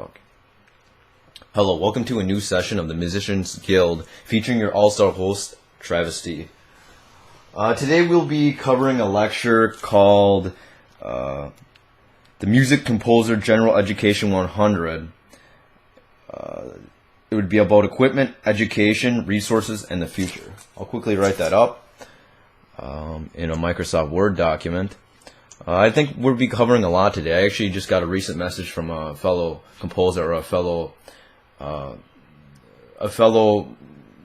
Fuck. Hello, welcome to a new session of the Musicians Guild featuring your all-star host, Travis T. Today we'll be covering a lecture called The Music Composer General Education 100. It would be about equipment, education, resources, and the future. I'll quickly write that up in a Microsoft Word document. I think we'll be covering a lot today. I actually just got a recent message from a fellow composer or a fellow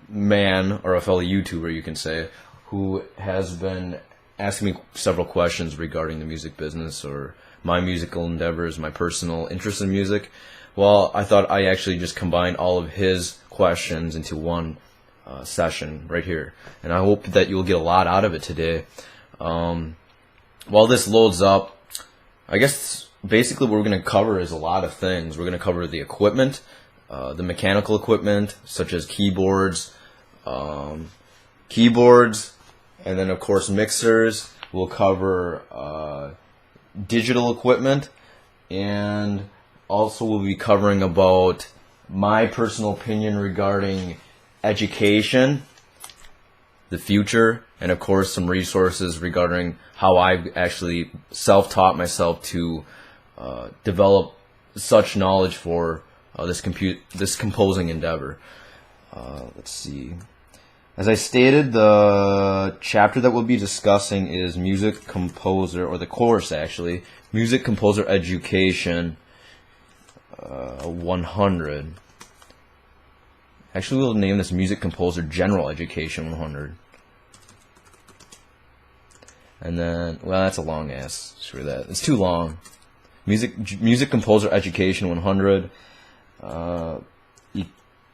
man or a fellow YouTuber, you can say, who has been asking me several questions regarding the music business or my musical endeavors, my personal interest in music. Well, I thought I actually just combined all of his questions into one session right here, and I hope that you'll get a lot out of it today. While this loads up, I guess basically what we're going to cover is a lot of things. We're going to cover the equipment, the mechanical equipment, such as keyboards, and then of course mixers. We'll cover digital equipment, and also we'll be covering about my personal opinion regarding education, the future, and of course some resources regarding how I've actually self-taught myself to develop such knowledge for this composing endeavor. Let's see. As I stated, the chapter that we'll be discussing is Music Composer, or the course actually, Music Composer Education 100. Actually, we'll name this Music Composer General Education 100. And then, well, that's a long ass. Screw that. It's too long. Music Composer Education 100.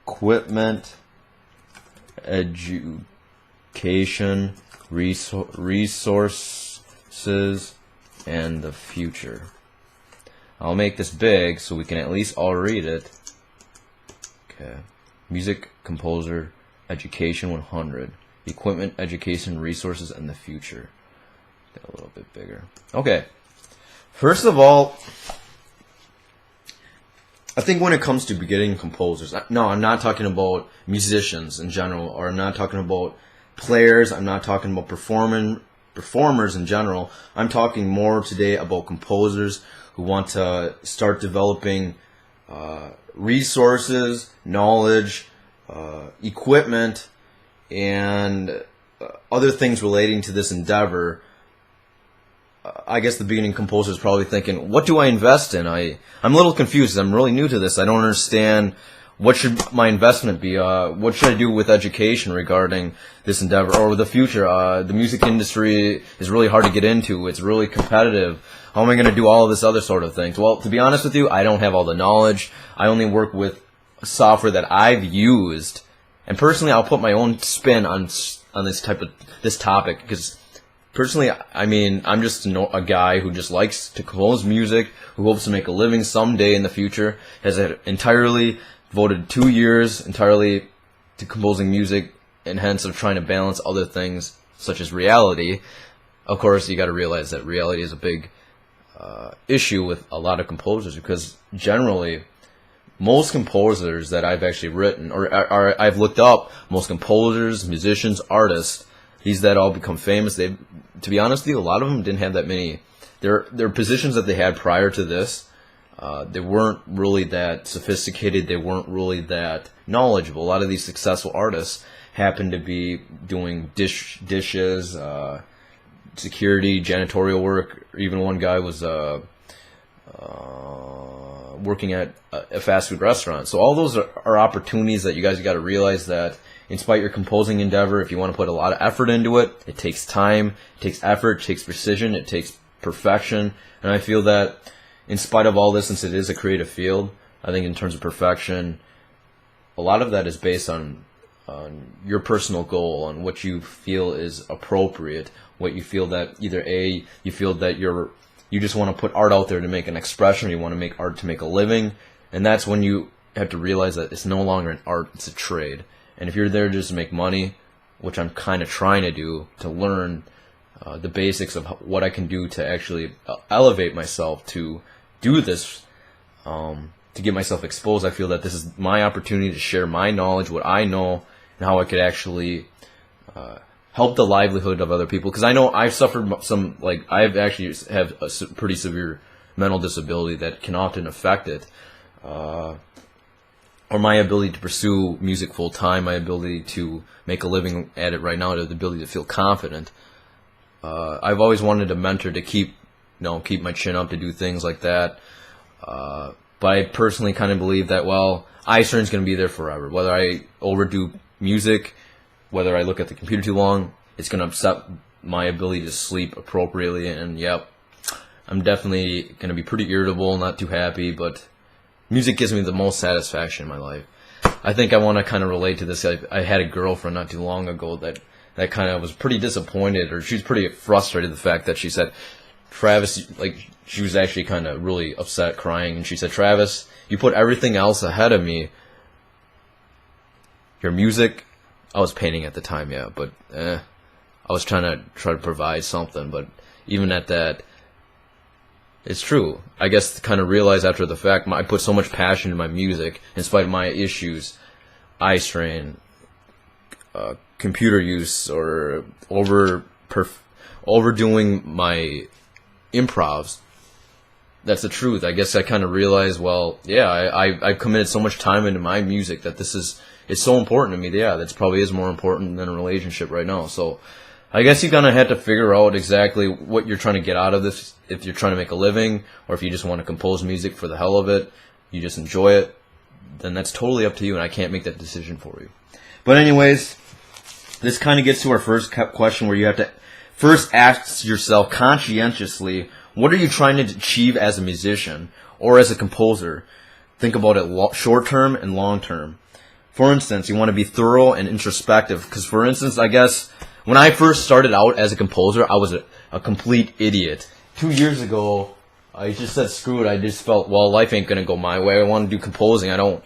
Equipment, education, resources, and the future. I'll make this big so we can at least all read it. Okay. Music Composer Education 100. Equipment, education, resources, and the future. Get a little bit bigger. Okay. First of all, I think when it comes to beginning composers, no, I'm not talking about musicians in general, or I'm not talking about players, I'm not talking about performers in general. I'm talking more today about composers who want to start developing resources, knowledge, equipment, and other things relating to this endeavor. I guess the beginning composer is probably thinking, what do I invest in? I'm a little confused. I'm really new to this. I don't understand what should my investment be. What should I do with education regarding this endeavor or the future? The music industry is really hard to get into. It's really competitive. How am I going to do all of this other sort of things? Well, to be honest with you, I don't have all the knowledge. I only work with software that I've used, and personally, I'll put my own spin on this topic because. Personally, I mean, I'm just a guy who just likes to compose music, who hopes to make a living someday in the future, has entirely devoted 2 years entirely to composing music, and hence of trying to balance other things such as reality. Of course, you got to realize that reality is a big issue with a lot of composers, because generally, most composers that I've actually written, or I've looked up, most composers, musicians, artists, these that all become famous, to be honest with you, a lot of them didn't have that many. Their positions that they had prior to this, they weren't really that sophisticated. They weren't really that knowledgeable. A lot of these successful artists happened to be doing dishes, security, janitorial work. Even one guy was working at a fast food restaurant. So all those are opportunities that you guys got to realize that in spite of your composing endeavor, if you want to put a lot of effort into it, it takes time, it takes effort, it takes precision, it takes perfection. And I feel that in spite of all this, since it is a creative field, I think in terms of perfection, a lot of that is based on your personal goal, on what you feel is appropriate, what you feel that either A, you feel that you just want to put art out there to make an expression, or you want to make art to make a living, and that's when you have to realize that it's no longer an art, it's a trade. And if you're there just to make money, which I'm kind of trying to do, to learn the basics of what I can do to actually elevate myself to do this, to get myself exposed. I feel that this is my opportunity to share my knowledge, what I know, and how I could actually help the livelihood of other people. Because I know I've suffered some, like, I've actually have a pretty severe mental disability that can often affect it. Or my ability to pursue music full time, my ability to make a living at it right now, the ability to feel confident. I've always wanted a mentor to keep my chin up, to do things like that. But I personally kind of believe that, well, eye strain's going to be there forever. Whether I overdo music, whether I look at the computer too long, it's going to upset my ability to sleep appropriately. And yep, I'm definitely going to be pretty irritable, not too happy, but music gives me the most satisfaction in my life. I think I want to kind of relate to this. I had a girlfriend not too long ago that kind of was pretty disappointed, or she was pretty frustrated, the fact that she said, Travis, like, she was actually kind of really upset, crying, and she said, Travis, you put everything else ahead of me. Your music, I was painting at the time, yeah, but I was trying to provide something, but even at that, it's true. I guess to kind of realize after the fact, I put so much passion in my music, in spite of my issues, eye strain, computer use, or overdoing my improvs. That's the truth. I guess I kind of realized, well, yeah, I committed so much time into my music that it's so important to me. Yeah, that probably is more important than a relationship right now. So I guess you kind of had to figure out exactly what you're trying to get out of this. If you're trying to make a living, or if you just want to compose music for the hell of it, you just enjoy it, then that's totally up to you, and I can't make that decision for you. But anyways, this kind of gets to our first question, where you have to first ask yourself conscientiously, what are you trying to achieve as a musician or as a composer? Think about it short term and long term. For instance, you want to be thorough and introspective, because, for instance, I guess when I first started out as a composer, I was a complete idiot. 2 years ago, I just said screw it. I just felt, well, life ain't gonna go my way. I want to do composing. I don't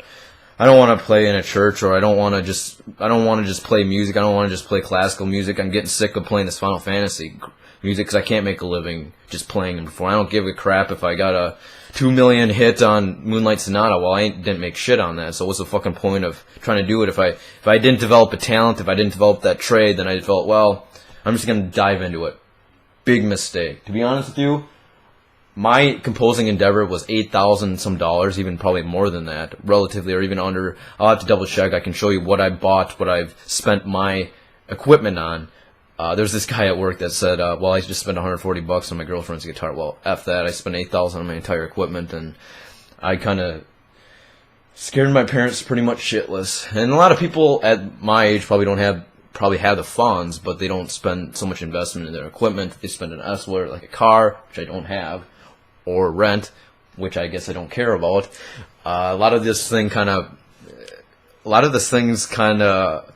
want to play in a church, or I don't want to just play music. I don't want to just play classical music. I'm getting sick of playing this Final Fantasy music because I can't make a living just playing them before. I don't give a crap if I got a 2 million hit on Moonlight Sonata. Well, I didn't make shit on that. So what's the fucking point of trying to do it? If I didn't develop a talent, if I didn't develop that trade, then I felt, well, I'm just gonna dive into it. Big mistake. To be honest with you, my composing endeavor was $8,000 some dollars, even probably more than that, relatively, or even under. I'll have to double check. I can show you what I bought, what I've spent my equipment on. There's this guy at work that said, well, I just spent $140 on my girlfriend's guitar. Well, F that. I spent $8,000 on my entire equipment, and I kind of scared my parents pretty much shitless. And a lot of people at my age probably have the funds, but they don't spend so much investment in their equipment. They spend an elsewhere, like a car, which I don't have, or rent, which I guess I don't care about. A lot of this things kind of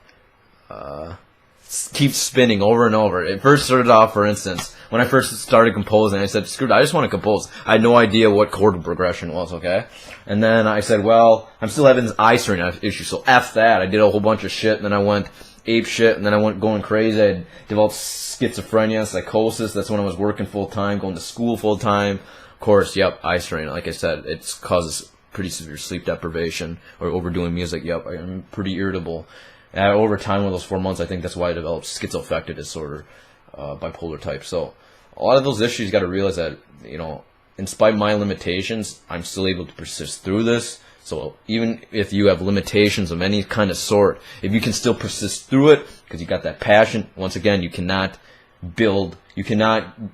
keep spinning over and over. It first started off, for instance, when I first started composing, I said, screw it, I just want to compose. I had no idea what chord progression was, okay? And then I said, well, I'm still having this eye strain issue, so F that. I did a whole bunch of shit, and then I went ape shit, and then I went going crazy. I developed schizophrenia, psychosis. That's when I was working full-time, going to school full-time. Of course, yep, eye strain. Like I said, it causes pretty severe sleep deprivation, or overdoing music. Yep, I'm pretty irritable. Over time, with those 4 months, I think that's why I developed schizoaffective disorder, bipolar type. So a lot of those issues, you got to realize that, in spite of my limitations, I'm still able to persist through this. So even if you have limitations of any kind of sort, if you can still persist through it because you got that passion, once again, you cannot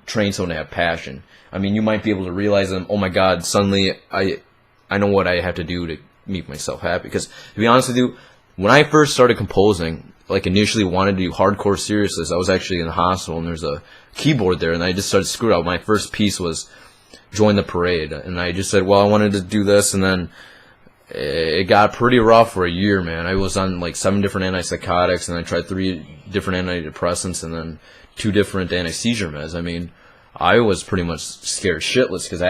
train someone to have passion. I mean, you might be able to realize them, oh my God, suddenly I know what I have to do to make myself happy. Because to be honest with you, when I first started composing, like initially wanted to do hardcore seriousness, I was actually in the hospital and there's a keyboard there, and I just started screwing out. My first piece was Join the Parade, and I just said, well, I wanted to do this, and then it got pretty rough for a year, man. I was on like 7 different antipsychotics, and I tried 3 different antidepressants, and then 2 different anti-seizure meds. I mean, I was pretty much scared shitless because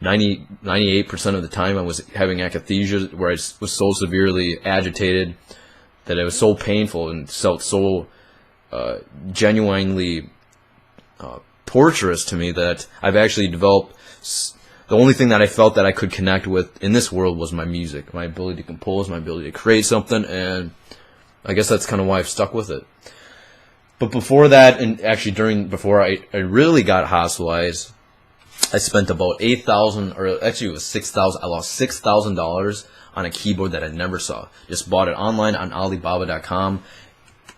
98% of the time I was having akathisia, where I was so severely agitated that it was so painful and felt so genuinely torturous to me that I've actually developed the only thing that I felt that I could connect with in this world was my music, my ability to compose, my ability to create something, and I guess that's kind of why I've stuck with it. But before that, and actually before I really got hospitalized, I spent about $8,000, or actually it was $6,000. I lost $6,000 on a keyboard that I never saw. Just bought it online on Alibaba.com.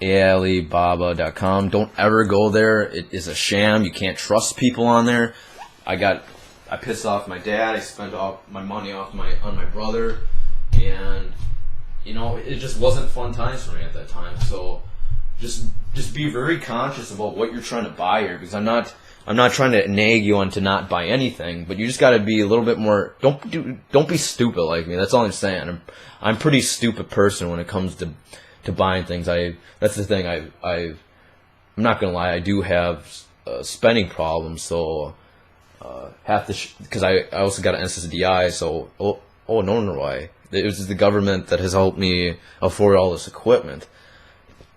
Alibaba.com. Don't ever go there. It is a sham. You can't trust people on there. I pissed off my dad. I spent all my money on my brother, and it just wasn't fun times for me at that time. So just be very conscious about what you're trying to buy here, because I'm not trying to nag you on to not buy anything, but you just got to be a little bit more. Don't be stupid like me. That's all I'm saying. I'm a pretty stupid person when it comes to buying things. That's the thing. I'm not gonna lie. I do have spending problems, so because I also got an SSDI. So no why. It was the government that has helped me afford all this equipment.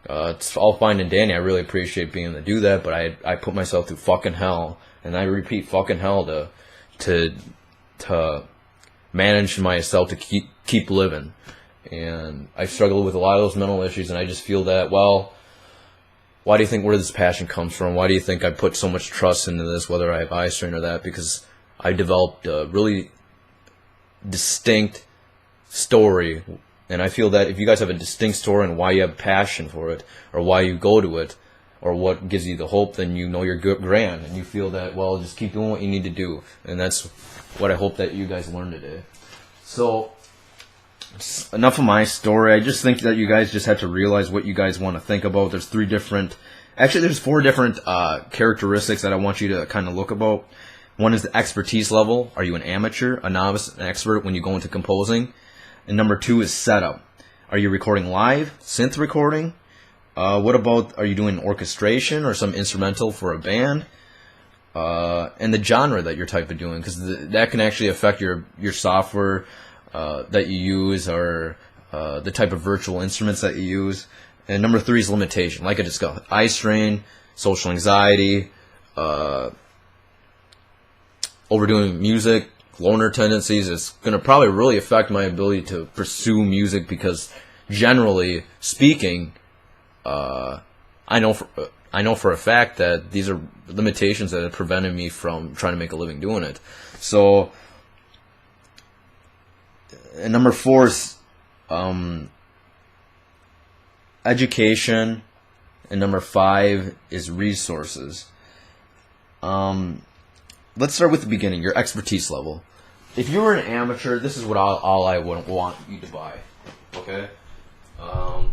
It's all fine and dandy. I really appreciate being able to do that, but I put myself through fucking hell, and I repeat fucking hell to manage myself to keep living. And I struggle with a lot of those mental issues, and I just feel that, well, why do you think where this passion comes from? Why do you think I put so much trust into this, whether I have eye strain or that? Because I developed a really distinct story. And I feel that if you guys have a distinct story and why you have passion for it, or why you go to it, or what gives you the hope, then you're good, grand, and you feel that, well, just keep doing what you need to do. And that's what I hope that you guys learned today. So, enough of my story. I just think that you guys just have to realize what you guys want to think about. There's four different characteristics that I want you to kind of look about. One is the expertise level. Are you an amateur, a novice, an expert when you go into composing? And number 2 is setup. Are you recording live, synth recording? What about, are you doing orchestration or some instrumental for a band? And the genre that you're type of doing, because that can actually affect your software that you use, or the type of virtual instruments that you use. And number 3 is limitation, like I discussed: eye strain, social anxiety, overdoing music, loner tendencies. It's going to probably really affect my ability to pursue music, because generally speaking, I know for a fact that these are limitations that have prevented me from trying to make a living doing it. So, and number 4 is education, and number 5 is resources. Let's start with the beginning, your expertise level. If you were an amateur, this is what all I would want you to buy. Okay? Let's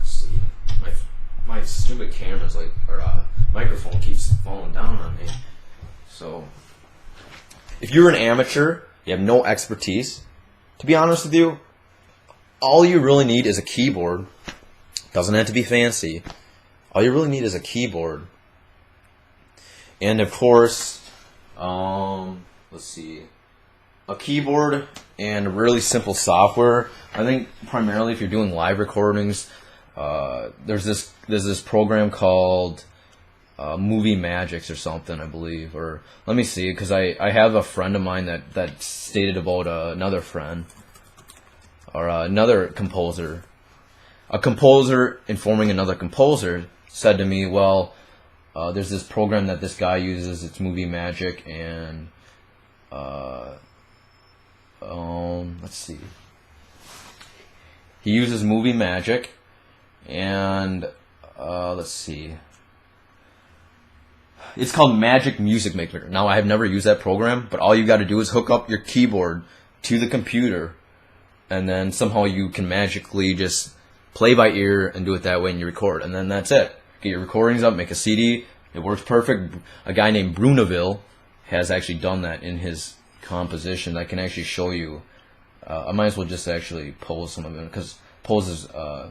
see. My stupid camera's microphone keeps falling down on me. So, if you're an amateur, you have no expertise, to be honest with you, all you really need is a keyboard. Doesn't have to be fancy. All you really need is a keyboard. And of course, let's see, a keyboard and really simple software. I think primarily if you're doing live recordings, there's this program called Movie Magics or something, I believe. Or let me see, because I have a friend of mine that stated about another friend, or another composer. A composer informing another composer said to me, well, there's this program that this guy uses, it's Movie Magic, and let's see. He uses Movie Magic, and let's see. It's called Magic Music Maker. Now, I have never used that program, but all you got to do is hook up your keyboard to the computer, and then somehow you can magically just play by ear and do it that way, and you record, and then that's it. Get your recordings up, make a CD. It works perfect. A guy named Bruneville has actually done that in his composition. I can actually show you. I might as well just actually post some of it, because post his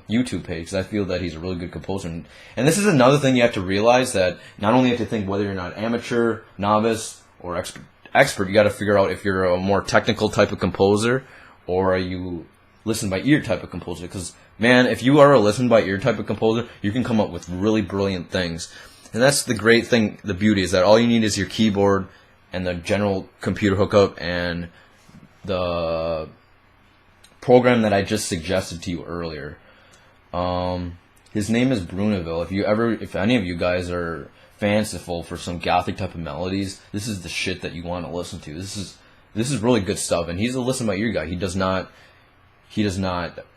YouTube page, because I feel that he's a really good composer. And this is another thing you have to realize, that not only have to think whether you're not amateur, novice, or expert, you got to figure out if you're a more technical type of composer, or are you listen by ear type of composer. Because, man, if you are a listen by ear type of composer, you can come up with really brilliant things. And that's the great thing, the beauty, is that all you need is your keyboard and the general computer hookup and the program that I just suggested to you earlier. His name is Bruneville. If any of you guys are fanciful for some gothic type of melodies, this is the shit that you want to listen to. This is really good stuff, and he's a listen by ear guy. He does not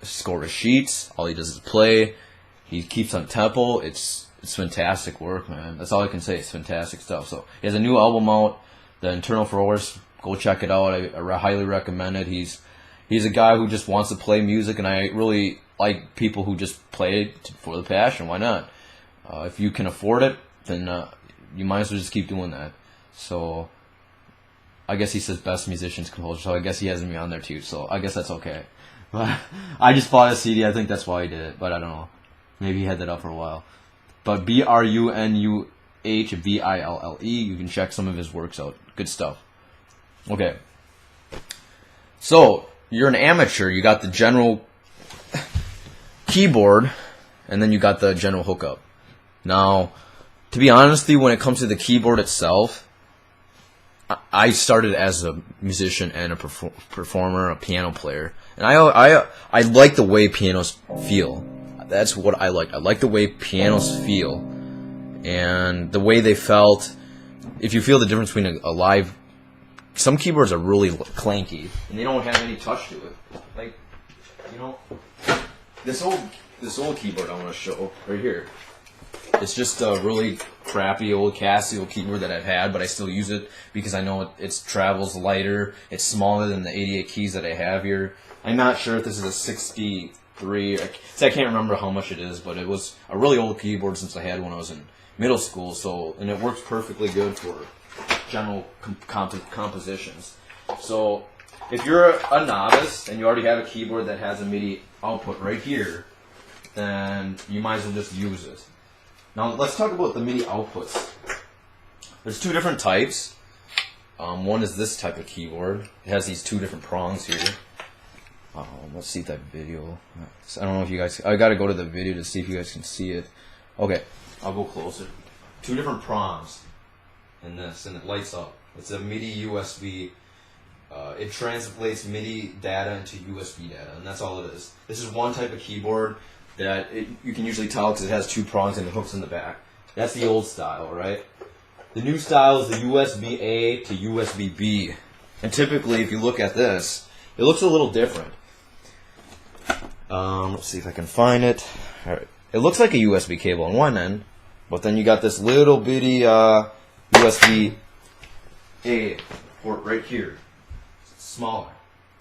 score his sheets. All he does is play. He keeps on tempo. It's fantastic work, man. That's all I can say. It's fantastic stuff. So he has a new album out, The Internal Force. Go check it out. I highly recommend it. He's a guy who just wants to play music, and I really like people who just play it for the passion. Why not? If you can afford it, then you might as well just keep doing that. So I guess he says best musicians composer, so I guess he has me on there too. So I guess that's okay. But I just bought a CD. I think that's why he did it, but I don't know. Maybe he had that up for a while. But BRUNUHVILLE. You can check some of his works out. Good stuff. Okay. So you're an amateur. You got the general keyboard, and then you got the general hookup. Now, to be honest with you, when it comes to the keyboard itself, I started as a musician and a performer, a piano player, and I like the way pianos feel. That's what I like. I like the way pianos feel, and the way they felt. If you feel the difference between a live, some keyboards are really clanky, and they don't have any touch to it. Like, you know, this old keyboard I want to show right here. It's just a really crappy old Casio keyboard that I've had, but I still use it because I know it travels lighter. It's smaller than the 88 keys that I have here. I'm not sure if this is a 63. I can't remember how much it is, but it was a really old keyboard since I had when I was in middle school. And it works perfectly good for general compositions. So if you're a novice and you already have a keyboard that has a MIDI output right here, then you might as well just use it. Now let's talk about the MIDI outputs. There's two different types. One is this type of keyboard. It has these two different prongs here. Let's see that video. I don't know if you guys... I gotta go to the video to see if you guys can see it. Okay, I'll go closer. Two different prongs in this, and it lights up. It's a MIDI USB. It translates MIDI data into USB data, and that's all it is. This is one type of keyboard that you can usually tell because it has two prongs and it hooks in the back. That's the old style, right? The new style is the USB-A to USB-B. And typically, if you look at this, it looks a little different. Let's see if I can find it. All right. It looks like a USB cable on one end, but then you got this little bitty USB-A port right here. It's smaller.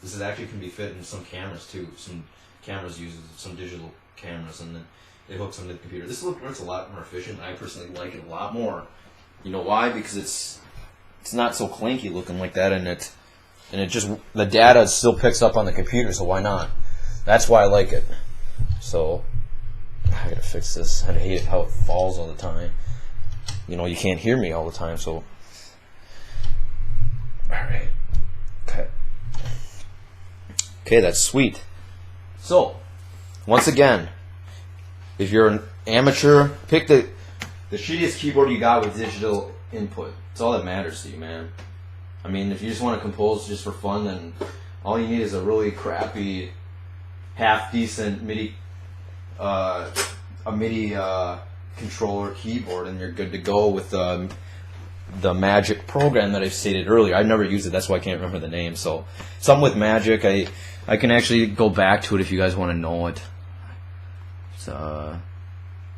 This is actually can be fit in some cameras too. Some cameras use some digital cameras, and then it hooks onto the computer. This looks a lot more efficient. I personally like it a lot more. You know why? Because it's not so clanky looking like that, and it just, the data still picks up on the computer. So why not? That's why I like it. So I gotta fix this. I hate how it falls all the time. You know, you can't hear me all the time. So all right, okay, that's sweet. So once again, if you're an amateur, pick the shittiest keyboard you got with digital input. It's all that matters to you, man. I mean, if you just want to compose just for fun, then all you need is a really crappy, half-decent MIDI, a MIDI controller keyboard, and you're good to go with the Magic program that I stated earlier. I've never used it, that's why I can't remember the name. So something with Magic, I can actually go back to it if you guys want to know it.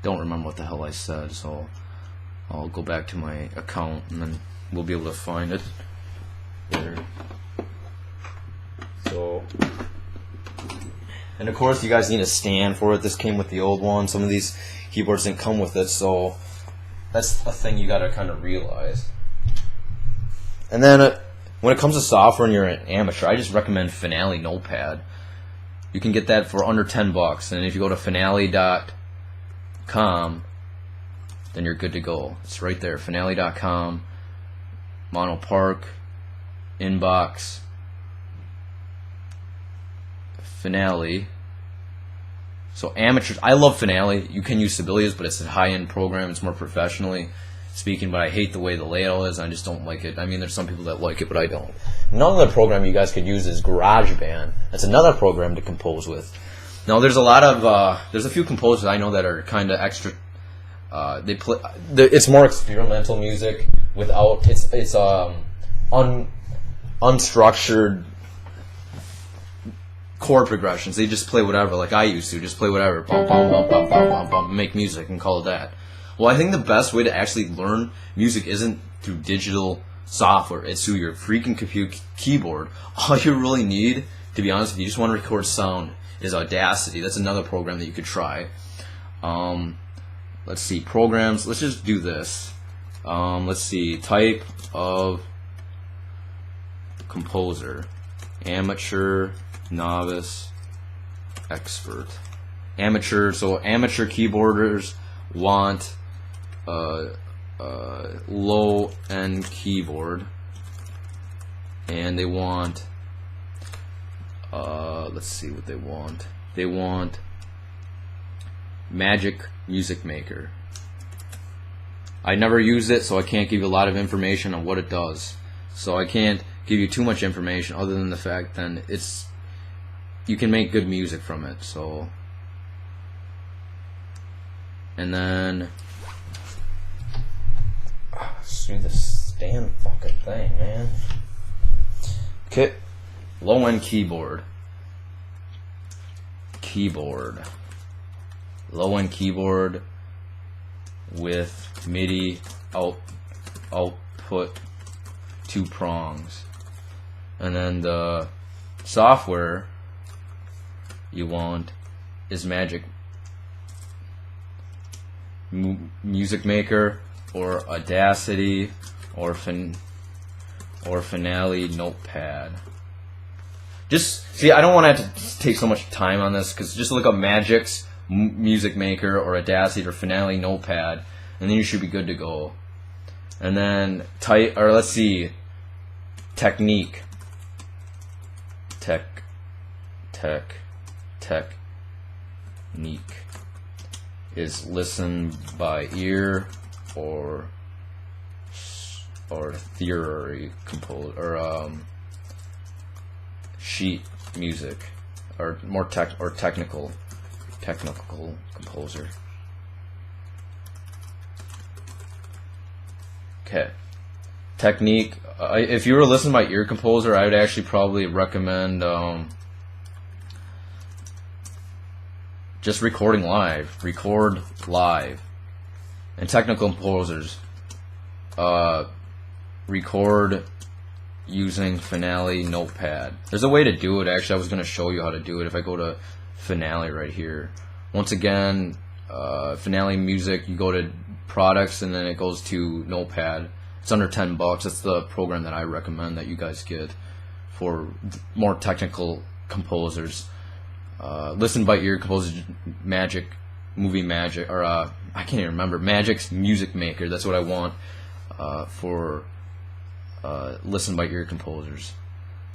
Don't remember what the hell I said, so I'll go back to my account and then we'll be able to find it there. So, and of course you guys need a stand for it. This came with the old one. Some of these keyboards didn't come with it, so that's a thing you gotta kind of realize. And then when it comes to software and you're an amateur, I just recommend Finale Notepad. You can get that for under $10, and if you go to finale.com, then you're good to go. It's right there, finale.com, Monopark, Inbox, Finale. So amateurs, I love Finale. You can use Sibelius, but it's a high-end program. It's more professionally. speaking, but I hate the way the layout is. I just don't like it. I mean, there's some people that like it, but I don't. Another program you guys could use is GarageBand. That's another program to compose with. Now, there's a lot of there's a few composers I know that are kind of extra. They play. It's more experimental music without it's unstructured chord progressions. They just play whatever, like I used to, just play whatever, bum, bum, bum, bum, bum, bum, bum, make music and call it that. Well, I think the best way to actually learn music isn't through digital software. It's through your freaking keyboard. All you really need, to be honest, if you just want to record sound, is Audacity. That's another program that you could try. Let's see, programs. Let's just do this. Let's see, type of composer: amateur, novice, expert. Amateur. So amateur keyboarders want low-end keyboard, and they want let's see what they want. They want Magic Music Maker. I never use it, so I can't give you a lot of information on what it does. So I can't give you too much information other than the fact that you can make good music from it. So, and then see this damn fucking thing, man. Okay, low-end keyboard. Low-end keyboard with MIDI output, 2 prongs, and then the software you want is Magic Music Maker or Audacity or Finale Notepad. Just see, I don't want to have to take so much time on this, because just look up Magic's Music Maker or Audacity or Finale Notepad, and then you should be good to go. And then let's see, Technique is listen by ear or theory compose or sheet music, or more technical composer. Okay, Technique. If you were listening by ear composer, I would actually probably recommend just recording live. Record live. And technical composers, record using Finale Notepad. There's a way to do it, actually. I was going to show you how to do it if I go to Finale right here. Once again, Finale Music, you go to Products, and then it goes to Notepad. It's under $10. That's the program that I recommend that you guys get for more technical composers. Listen by ear composers, Movie Magic, or I can't even remember, Magic's Music Maker. That's what I want for listen by ear composers.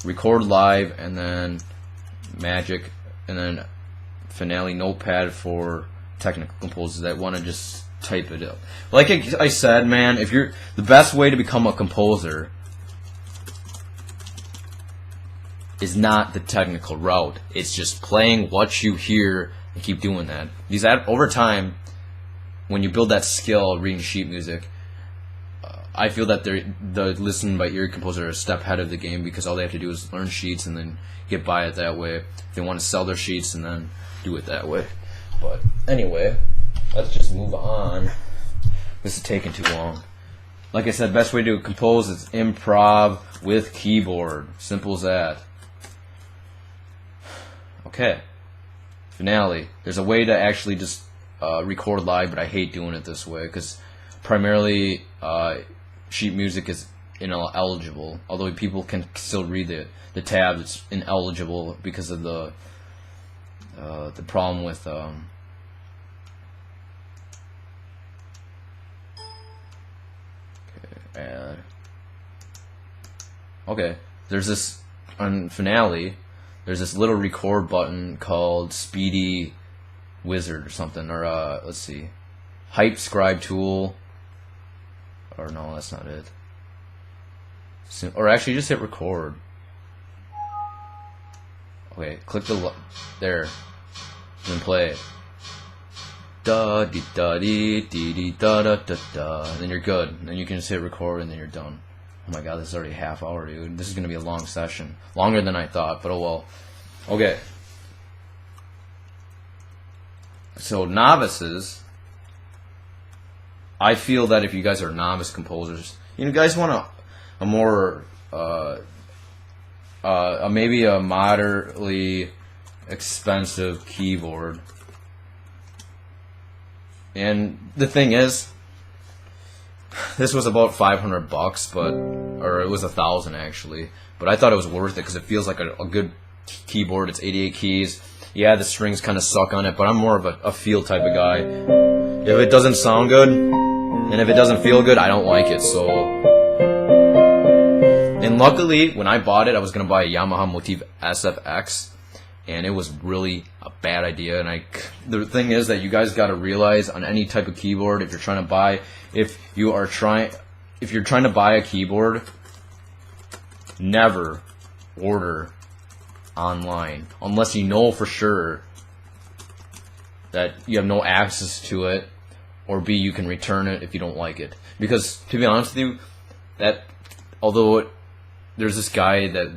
Record live, and then Magic, and then Finale Notepad for technical composers that want to just type it up. Like I said, man, if you're the best way to become a composer is not the technical route. It's just playing what you hear and keep doing that. Because over time, when you build that skill reading sheet music, I feel that the listen by ear composer are a step ahead of the game, because all they have to do is learn sheets and then get by it that way. If they want to sell their sheets, and then do it that way. But anyway, let's just move on. This is taking too long. Like I said, best way to compose is improv with keyboard. Simple as that. Okay. Finale. There's a way to actually just record live, but I hate doing it this way, because primarily sheet music is ineligible. Although people can still read the tabs, it's ineligible because of the problem with okay, there's this on Finale. There's this little record button called Speedy Wizard or something, or let's see, Hype Scribe Tool, Or no, that's not it. Or actually, just hit record. Okay, click there, and play it. Da dee da dee dee dee da da da da. And then you're good. And then you can just hit record, and then you're done. Oh my god, this is already a half hour, dude. This is gonna be a long session, longer than I thought. But oh well. Okay. So novices, I feel that if you guys are novice composers, you guys want a more maybe a moderately expensive keyboard. And the thing is, this was about $500, or it was 1,000 actually. But I thought it was worth it because it feels like a good keyboard. It's 88 keys. Yeah, the strings kind of suck on it, but I'm more of a feel type of guy. If it doesn't sound good, and if it doesn't feel good, I don't like it. So, and luckily, when I bought it, I was gonna buy a Yamaha Motif SFX, and it was really a bad idea. And the thing is that you guys got to realize on any type of keyboard, if you're trying to buy a keyboard, never order online unless you know for sure that you have no access to it, or B, you can return it if you don't like it. Because to be honest with you, that although there's this guy that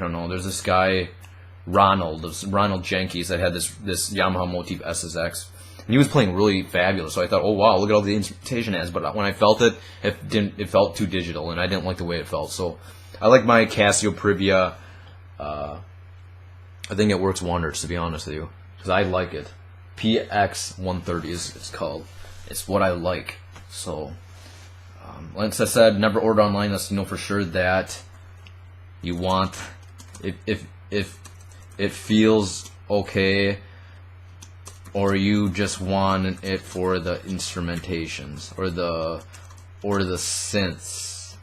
there's this guy Ronald Jenkins that had this Yamaha Motif SSX, and he was playing really fabulous. So I thought, oh wow, look at all the instrumentation it has. But when I felt it, it felt too digital, and I didn't like the way it felt. So I like my Casio Privia. I think it works wonders, to be honest with you, because I like it. PX130 is it's called. It's what I like. So, like I said, never order online unless you know for sure that you want. If it feels okay, or you just want it for the instrumentations or the synths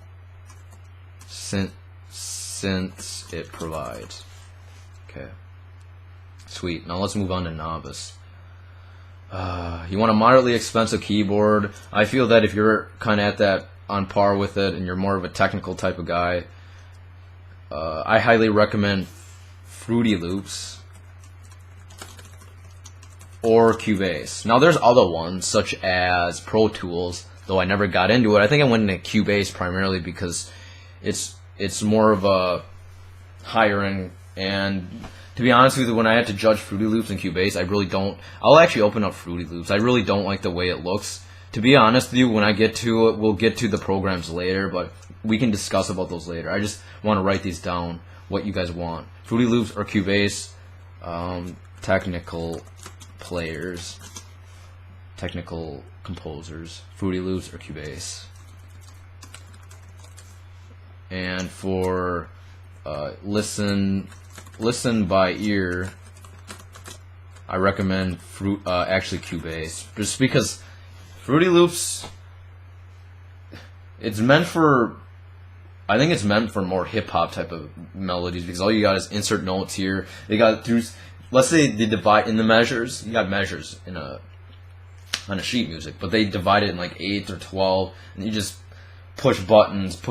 it provides. Okay, sweet. Now let's move on to novice. You want a moderately expensive keyboard. I feel that if you're kind of at that on par with it, and you're more of a technical type of guy, I highly recommend Fruity Loops or Cubase. Now there's other ones such as Pro Tools, though I never got into it. I think I went into Cubase primarily because it's more of a higher end. And to be honest with you, when I had to judge Fruity Loops and Cubase, I'll actually open up Fruity Loops. I really don't like the way it looks. To be honest with you, when I get to it, we'll get to the programs later, but we can discuss about those later. I just want to write these down, what you guys want. Fruity Loops or Cubase, technical players, technical composers, Fruity Loops or Cubase. And for listen by ear, I recommend actually Cubase, just because Fruity Loops, I think it's meant for more hip hop type of melodies, because all you got is insert notes here. They got let's say they divide in the measures. You got measures on a sheet music, but they divide it in like 8 or 12, and you just push buttons,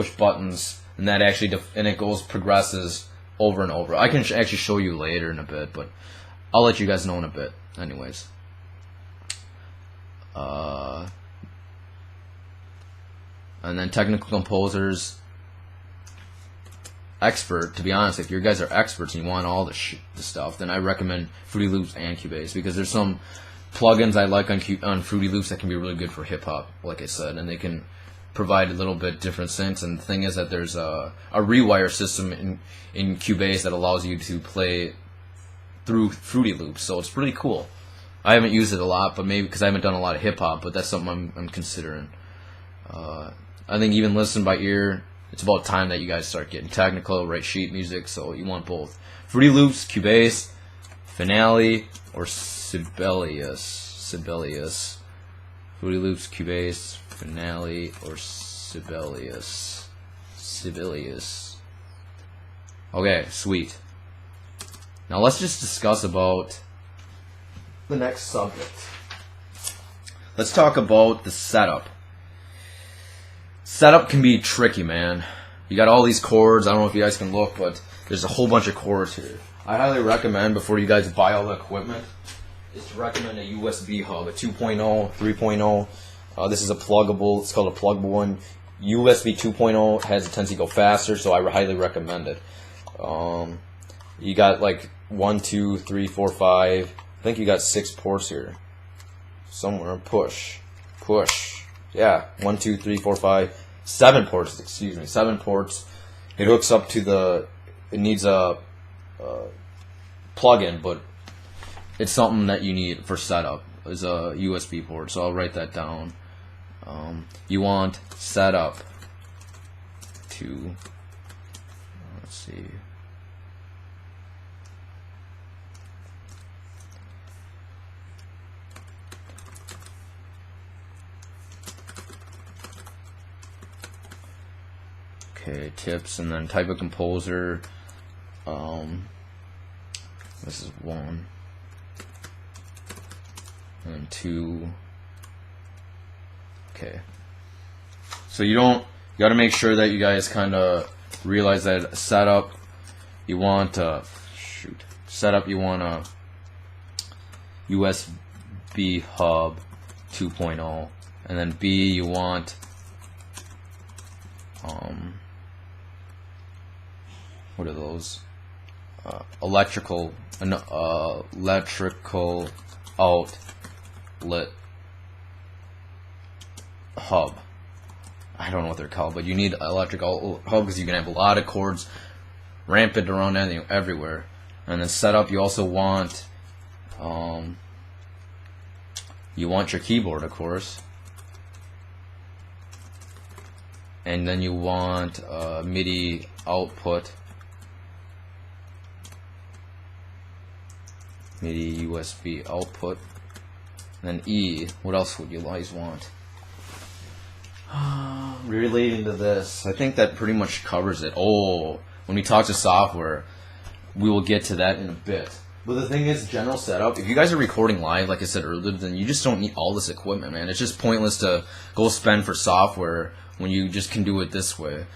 and that actually it progresses over and over. I can actually show you later in a bit, but I'll let you guys know in a bit. Anyways, and then technical composers, expert. To be honest, if you guys are experts and you want all the stuff, then I recommend Fruity Loops and Cubase, because there's some plugins I like on Fruity Loops that can be really good for hip hop, like I said, and they can provide a little bit different synths. And the thing is that there's a rewire system in Cubase that allows you to play through Fruity Loops, so it's really cool. I haven't used it a lot, but maybe because I haven't done a lot of hip hop, but that's something I'm considering. I think even listen by ear, it's about time that you guys start getting technical, write sheet music, so you want both. Fruity Loops, Cubase, Finale, or Sibelius. Fruity Loops, Cubase, Finale, or Sibelius. Okay, sweet. Now let's just discuss about the next subject. Let's talk about the setup. setup can be tricky, man. You got all these chords. I don't know if you guys can look, but there's a whole bunch of chords here. I highly recommend, before you guys buy all the equipment, is to recommend a USB hub, a 2.0, 3.0. This is a pluggable. It's called a pluggable one. USB 2.0 has a tendency to go faster, so I highly recommend it. You got like 1, 2, 3, 4, 5. I think you got 6 ports here. Somewhere. Push. Yeah, 1, 2, 3, 4, 5, 7 ports. Excuse me, 7 ports. It hooks up to the. It needs a plug-in, but it's something that you need for setup. Is a USB port. So I'll write that down. You want setup to. Let's see. Okay, tips, and then type of composer. This is 1 and 2. Okay. So you got to make sure that you guys kind of realize that setup. You want setup. You want a USB hub 2.0, and then B, you want what are those? Electrical outlet hub. I don't know what they're called, but you need electrical hub because you can have a lot of chords rampant around everywhere. And then setup, you also want your keyboard, of course, and then you want MIDI output. MIDI USB output. And then E, what else would you guys want? Relating to this, I think that pretty much covers it. Oh, when we talk to software, we will get to that in a bit. But the thing is, general setup, if you guys are recording live, like I said earlier, then you just don't need all this equipment, man. It's just pointless to go spend for software when you just can do it this way.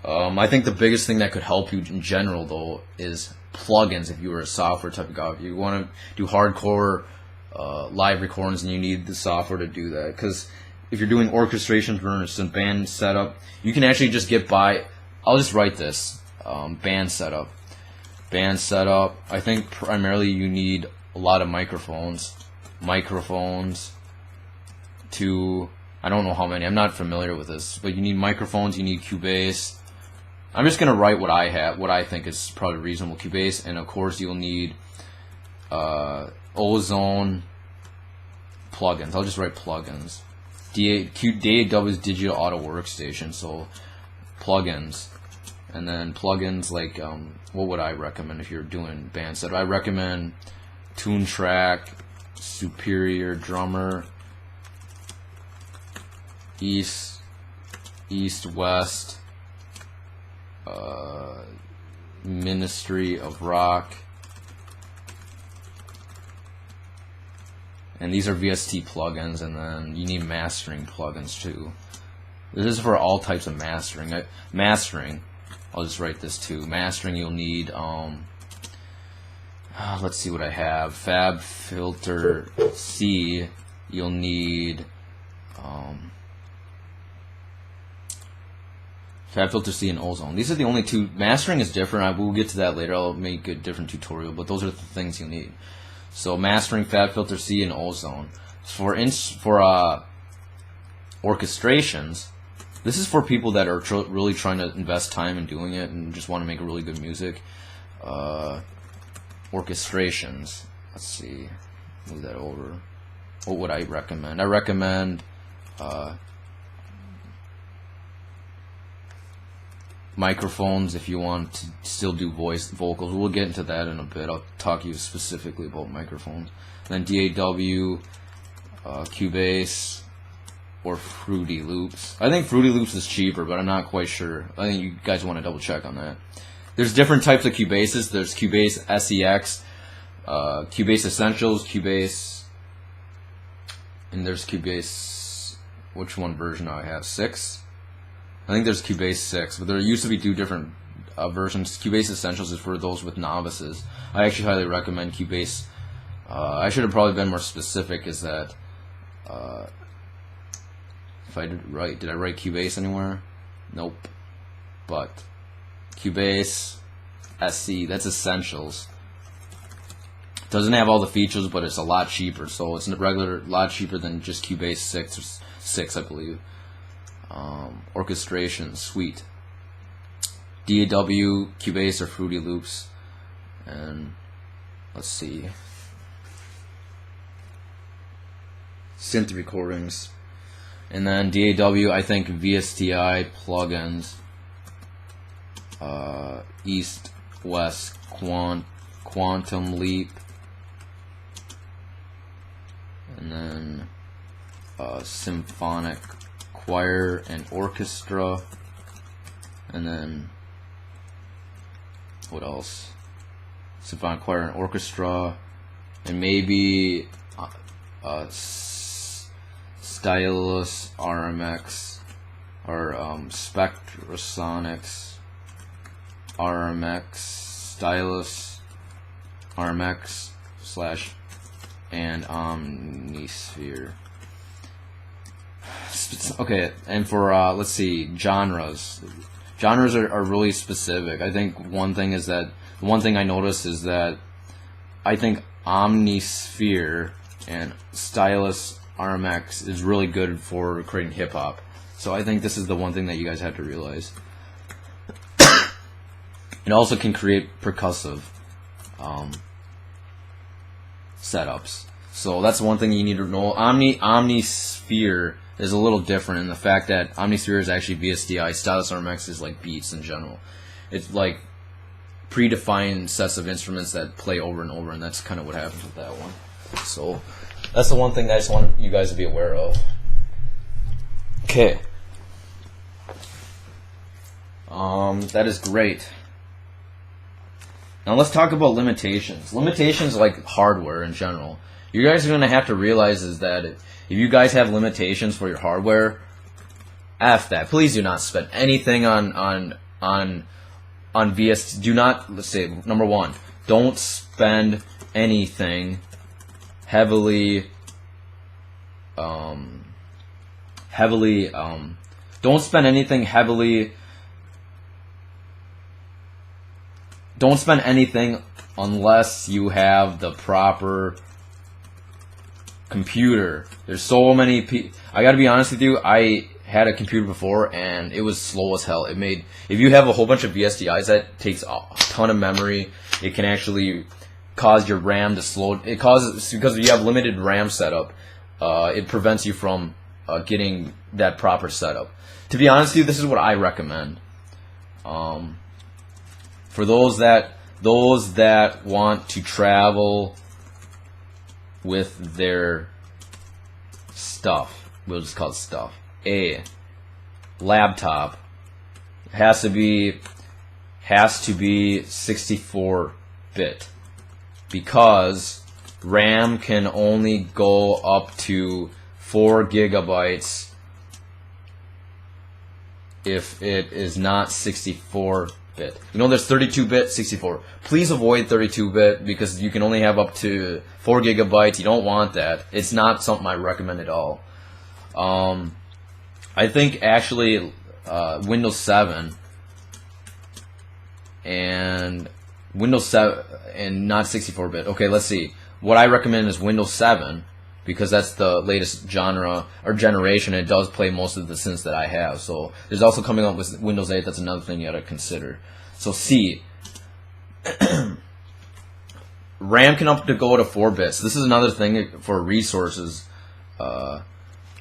I think the biggest thing that could help you in general, though, is plugins. If you were a software type of guy, if you want to do hardcore live recordings, and you need the software to do that. Because if you're doing orchestrations versus some band setup, you can actually just get by. I'll just write this: band setup. Band setup. I think primarily you need a lot of microphones. To, I don't know how many. I'm not familiar with this, but you need microphones. You need Cubase. I'm just gonna write what I have, what I think is probably reasonable. Cubase, and of course you'll need Ozone plugins. I'll just write plugins. DAW is digital audio workstation, so plugins, and then plugins like what would I recommend if you're doing band setup? I recommend Toontrack, Superior Drummer, East, West. Ministry of Rock, and these are VST plugins, and then you need mastering plugins too. This is for all types of mastering. I'll just write this too. Mastering, you'll need let's see what I have. Fab Filter C. You'll need Fab Filter C and Ozone. These are the only two. Mastering is different. We'll get to that later. I'll make a different tutorial, but those are the things you need. So mastering, Fab Filter C, and Ozone. For orchestrations, this is for people that are really trying to invest time in doing it and just want to make really good music. Orchestrations. Let's see. Move that over. What would I recommend? I recommend microphones if you want to still do vocals. We'll get into that in a bit. I'll talk to you specifically about microphones. Then DAW, Cubase, or Fruity Loops. I think Fruity Loops is cheaper, but I'm not quite sure. I think you guys want to double check on that. There's different types of Cubases. There's Cubase SEX, Cubase Essentials, Cubase, and there's Cubase. Which one version do I have? 6. I think there's Cubase 6, but there used to be 2 different versions. Cubase Essentials is for those with novices. I actually highly recommend Cubase. I should have probably been more specific. Is that if I did I write Cubase anywhere? Nope. But Cubase SC, that's Essentials. Doesn't have all the features, but it's a lot cheaper. So it's a lot cheaper than just Cubase 6, I believe. Orchestration, sweet. DAW, Cubase, or Fruity Loops. And let's see. Synth recordings. And then DAW, I think VSTI plugins. East, West, Quantum Leap. And then Symphonic, Choir, and Orchestra. And then what else? Symphonic, Choir, and Orchestra. And maybe Stylus, RMX, or Spectrasonics, RMX, Stylus, RMX / and Omnisphere. Okay, and for let's see, genres. Genres are really specific. I think one thing I noticed is that I think Omnisphere and Stylus RMX is really good for creating hip hop. So I think this is the one thing that you guys have to realize. It also can create percussive setups. So that's one thing you need to know. Omnisphere is a little different in the fact that Omnisphere is actually VSTI. Stylus RMX is like beats in general. It's like predefined sets of instruments that play over and over, and that's kind of what happens with that one. So that's the one thing that I just want you guys to be aware of. Okay. That is great. Now let's talk about limitations. Limitations like hardware in general. You guys are going to have to realize is that if you guys have limitations for your hardware, F that. Please do not spend anything on VS. Do not, let's say, number one, don't spend anything heavily, don't spend anything heavily, don't spend anything unless you have the proper computer. There's so many I gotta be honest with you, I had a computer before and it was slow as hell. If you have a whole bunch of VSTIs, that takes a ton of memory. It can actually cause your RAM to slow. It causes, because you have limited RAM setup, it prevents you from getting that proper setup. To be honest with you, this is what I recommend. For those that want to travel with their stuff, we'll just call it stuff. A laptop has to be 64-bit, because RAM can only go up to 4 gigabytes if it is not 64-bit. You know, there's 32-bit, 64. Please avoid 32-bit because you can only have up to 4 gigabytes. You don't want that. It's not something I recommend at all. I think actually Windows 7 and Windows 7 and not 64-bit. Okay, let's see. What I recommend is Windows 7 because that's the latest genre or generation. It does play most of the synths that I have. So there's also coming up with Windows 8. That's another thing you got to consider. So C. RAM can up to go to 4 bits. This is another thing for resources.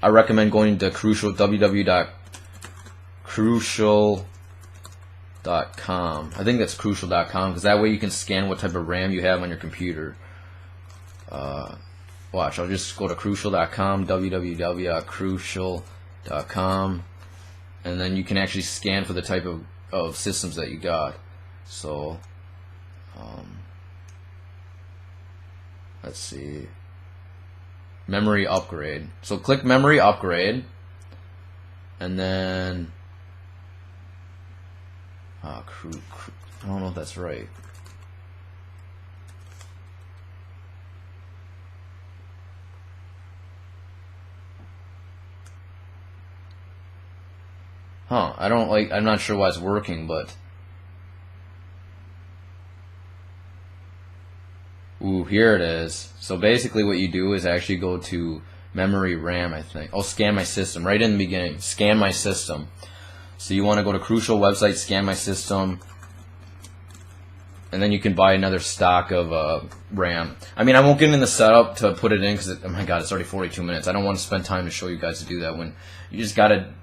I recommend going to Crucial, www.crucial.com. I think that's crucial.com because that way you can scan what type of RAM you have on your computer. Watch, I'll just go to crucial.com, www.crucial.com, and then you can actually scan for the type of systems that you got. So, let's see. Memory upgrade. So click memory upgrade, and then I don't know if that's right. Huh, I'm not sure why it's working, but... Ooh, here it is. So basically what you do is actually go to memory RAM, I think. Oh, scan my system, right in the beginning. Scan my system. So you want to go to Crucial website, scan my system, and then you can buy another stock of RAM. I mean, I won't get in the setup to put it in because, oh my god, it's already 42 minutes. I don't want to spend time to show you guys to do that when you just gotta...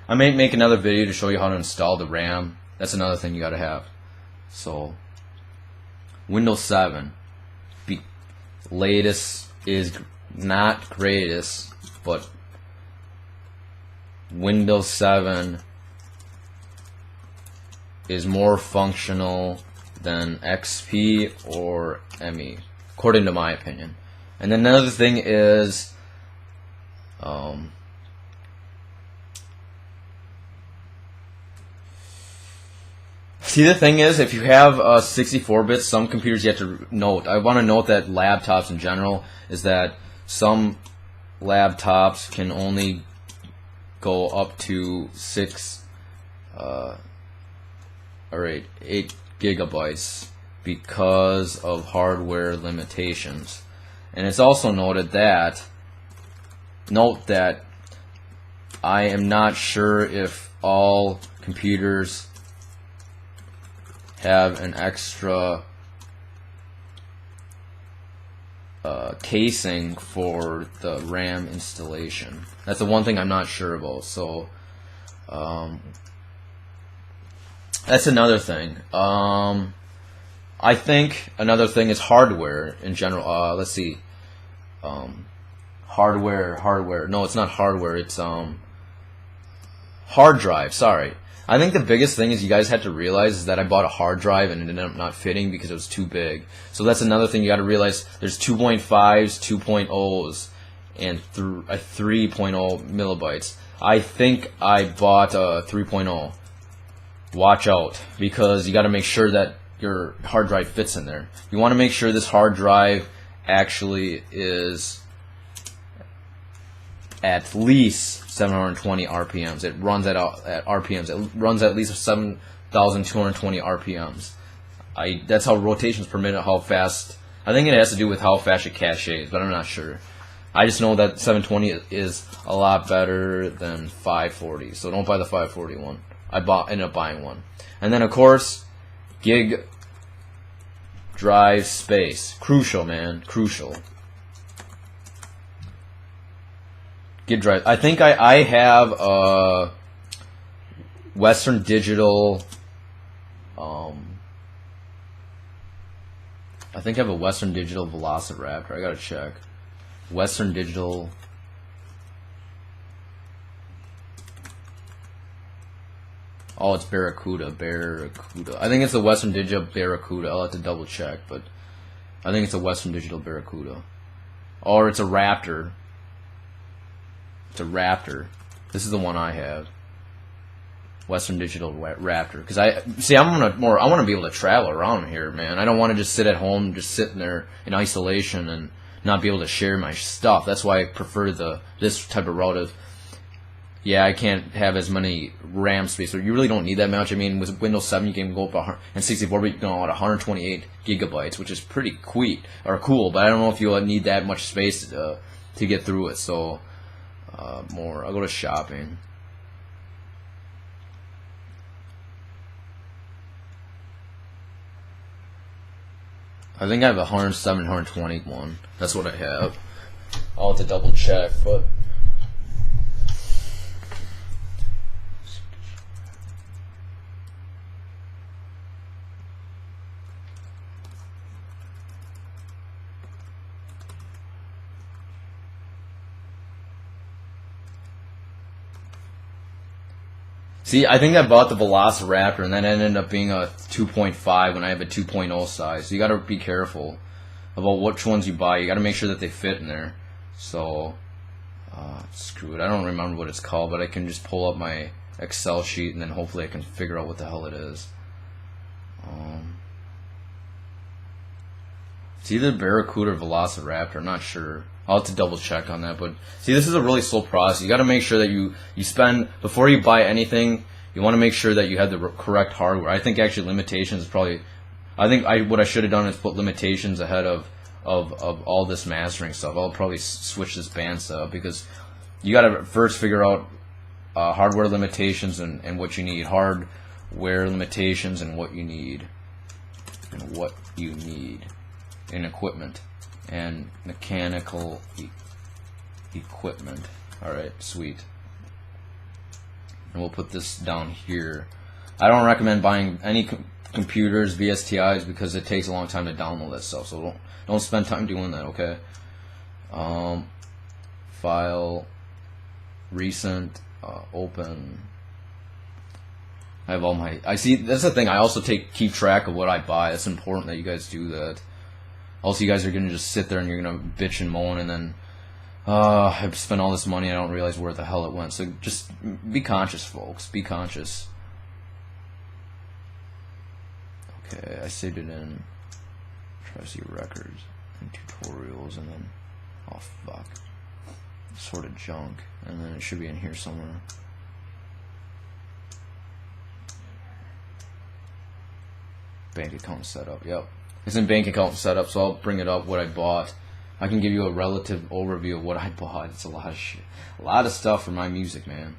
I may make another video to show you how to install the RAM. That's another thing you gotta have. So, Windows 7. Latest is not greatest, but Windows 7 is more functional than XP or ME, according to my opinion. And then another thing is, see, the thing is, if you have 64-bit, some computers you have to note. I want to note that laptops in general is that some laptops can only go up to 8 gigabytes because of hardware limitations. And it's also noted that, I am not sure if all computers have an extra casing for the RAM installation. That's the one thing I'm not sure about. So that's another thing. I think another thing is hardware in general. Let's see. Hardware. No, it's not hardware. It's hard drive. Sorry. I think the biggest thing is you guys had to realize is that I bought a hard drive and it ended up not fitting because it was too big. So that's another thing you got to realize. There's 2.5s, 2.0s, and 3.0 millibytes. I think I bought a 3.0. Watch out, because you got to make sure that your hard drive fits in there. You want to make sure this hard drive actually is at least 720 RPMs. It runs at RPMs. It runs at least 7,220 RPMs. That's how rotations per minute, how fast. I think it has to do with how fast it caches, but I'm not sure. I just know that 720 is a lot better than 540, so don't buy the 540 one. I ended up buying one. And then, of course, gig drive space. Crucial, man. Crucial. Gig drive. I think I have a Western Digital. I think I have a Western Digital Velociraptor. I gotta check. Western Digital. Oh, it's Barracuda. I think it's a Western Digital Barracuda. I'll have to double check, but I think it's a Western Digital Barracuda. Or it's a Raptor. It's a Raptor. This is the one I have. Western Digital Raptor. Because I want to be able to travel around here, man. I don't want to just sit at home, just sitting there in isolation and not be able to share my stuff. That's why I prefer this type of route of, yeah, I can't have as many RAM space. So you really don't need that much. I mean, with Windows 7, you can go up and 64, but you can go at 128 gigabytes, which is pretty cool. But I don't know if you'll need that much space to get through it. So more. I'll go to shopping. I think I have a 107, 120 one. That's what I have. I'll have to double check, but. See, I think I bought the Velociraptor, and that ended up being a 2.5 when I have a 2.0 size. So you got to be careful about which ones you buy. You got to make sure that they fit in there. So, screw it. I don't remember what it's called, but I can just pull up my Excel sheet, and then hopefully I can figure out what the hell it is. It's either Barracuda or Velociraptor. I'm not sure. I'll have to double check on that. But see, this is a really slow process. You got to make sure that you spend, before you buy anything, you want to make sure that you have the correct hardware. I think actually Limitations is probably, what I should have done is put Limitations ahead of all this mastering stuff. I'll probably switch this band setup, because you got to first figure out hardware limitations and what you need. Hardware limitations and what you need. And what you need in equipment. And mechanical equipment. Alright, sweet. And we'll put this down here. I don't recommend buying any computers, VSTIs, because it takes a long time to download that stuff. So don't spend time doing that, okay? File, recent, open. I have all my. I see. That's the thing. I also keep track of what I buy. It's important that you guys do that. Also, you guys are gonna just sit there and you're gonna bitch and moan, and then I've spent all this money. I don't realize where the hell it went. So just be conscious, folks. Be conscious. Okay, I saved it in. Try to see records and tutorials, and then oh fuck, sort of junk, and then it should be in here somewhere. Bank account setup. Yep. It's in bank account setup, so I'll bring it up what I bought. I can give you a relative overview of what I bought. It's a lot of shit. A lot of stuff for my music, man.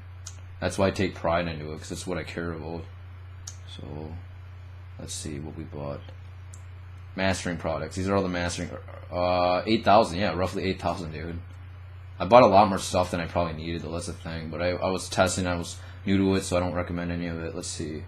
That's why I take pride into it, because it's what I care about. So, let's see what we bought. Mastering products. These are all the mastering. 8,000, yeah, roughly 8,000, dude. I bought a lot more stuff than I probably needed, though. That's the thing. But I was testing. I was new to it, so I don't recommend any of it. Let's see.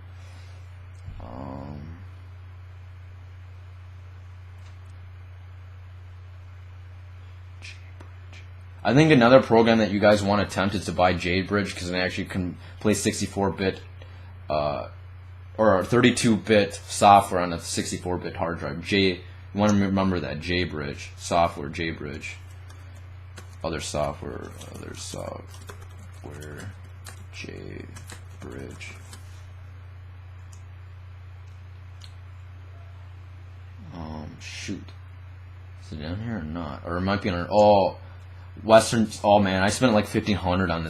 I think another program that you guys want to attempt is to buy JBridge, because it actually can play 64-bit or 32-bit software on a 64-bit hard drive. You want to remember that JBridge software, JBridge. Other software, JBridge. Shoot, is it down here or not? Or it might be on. Western. Oh man, I spent like $1,500 on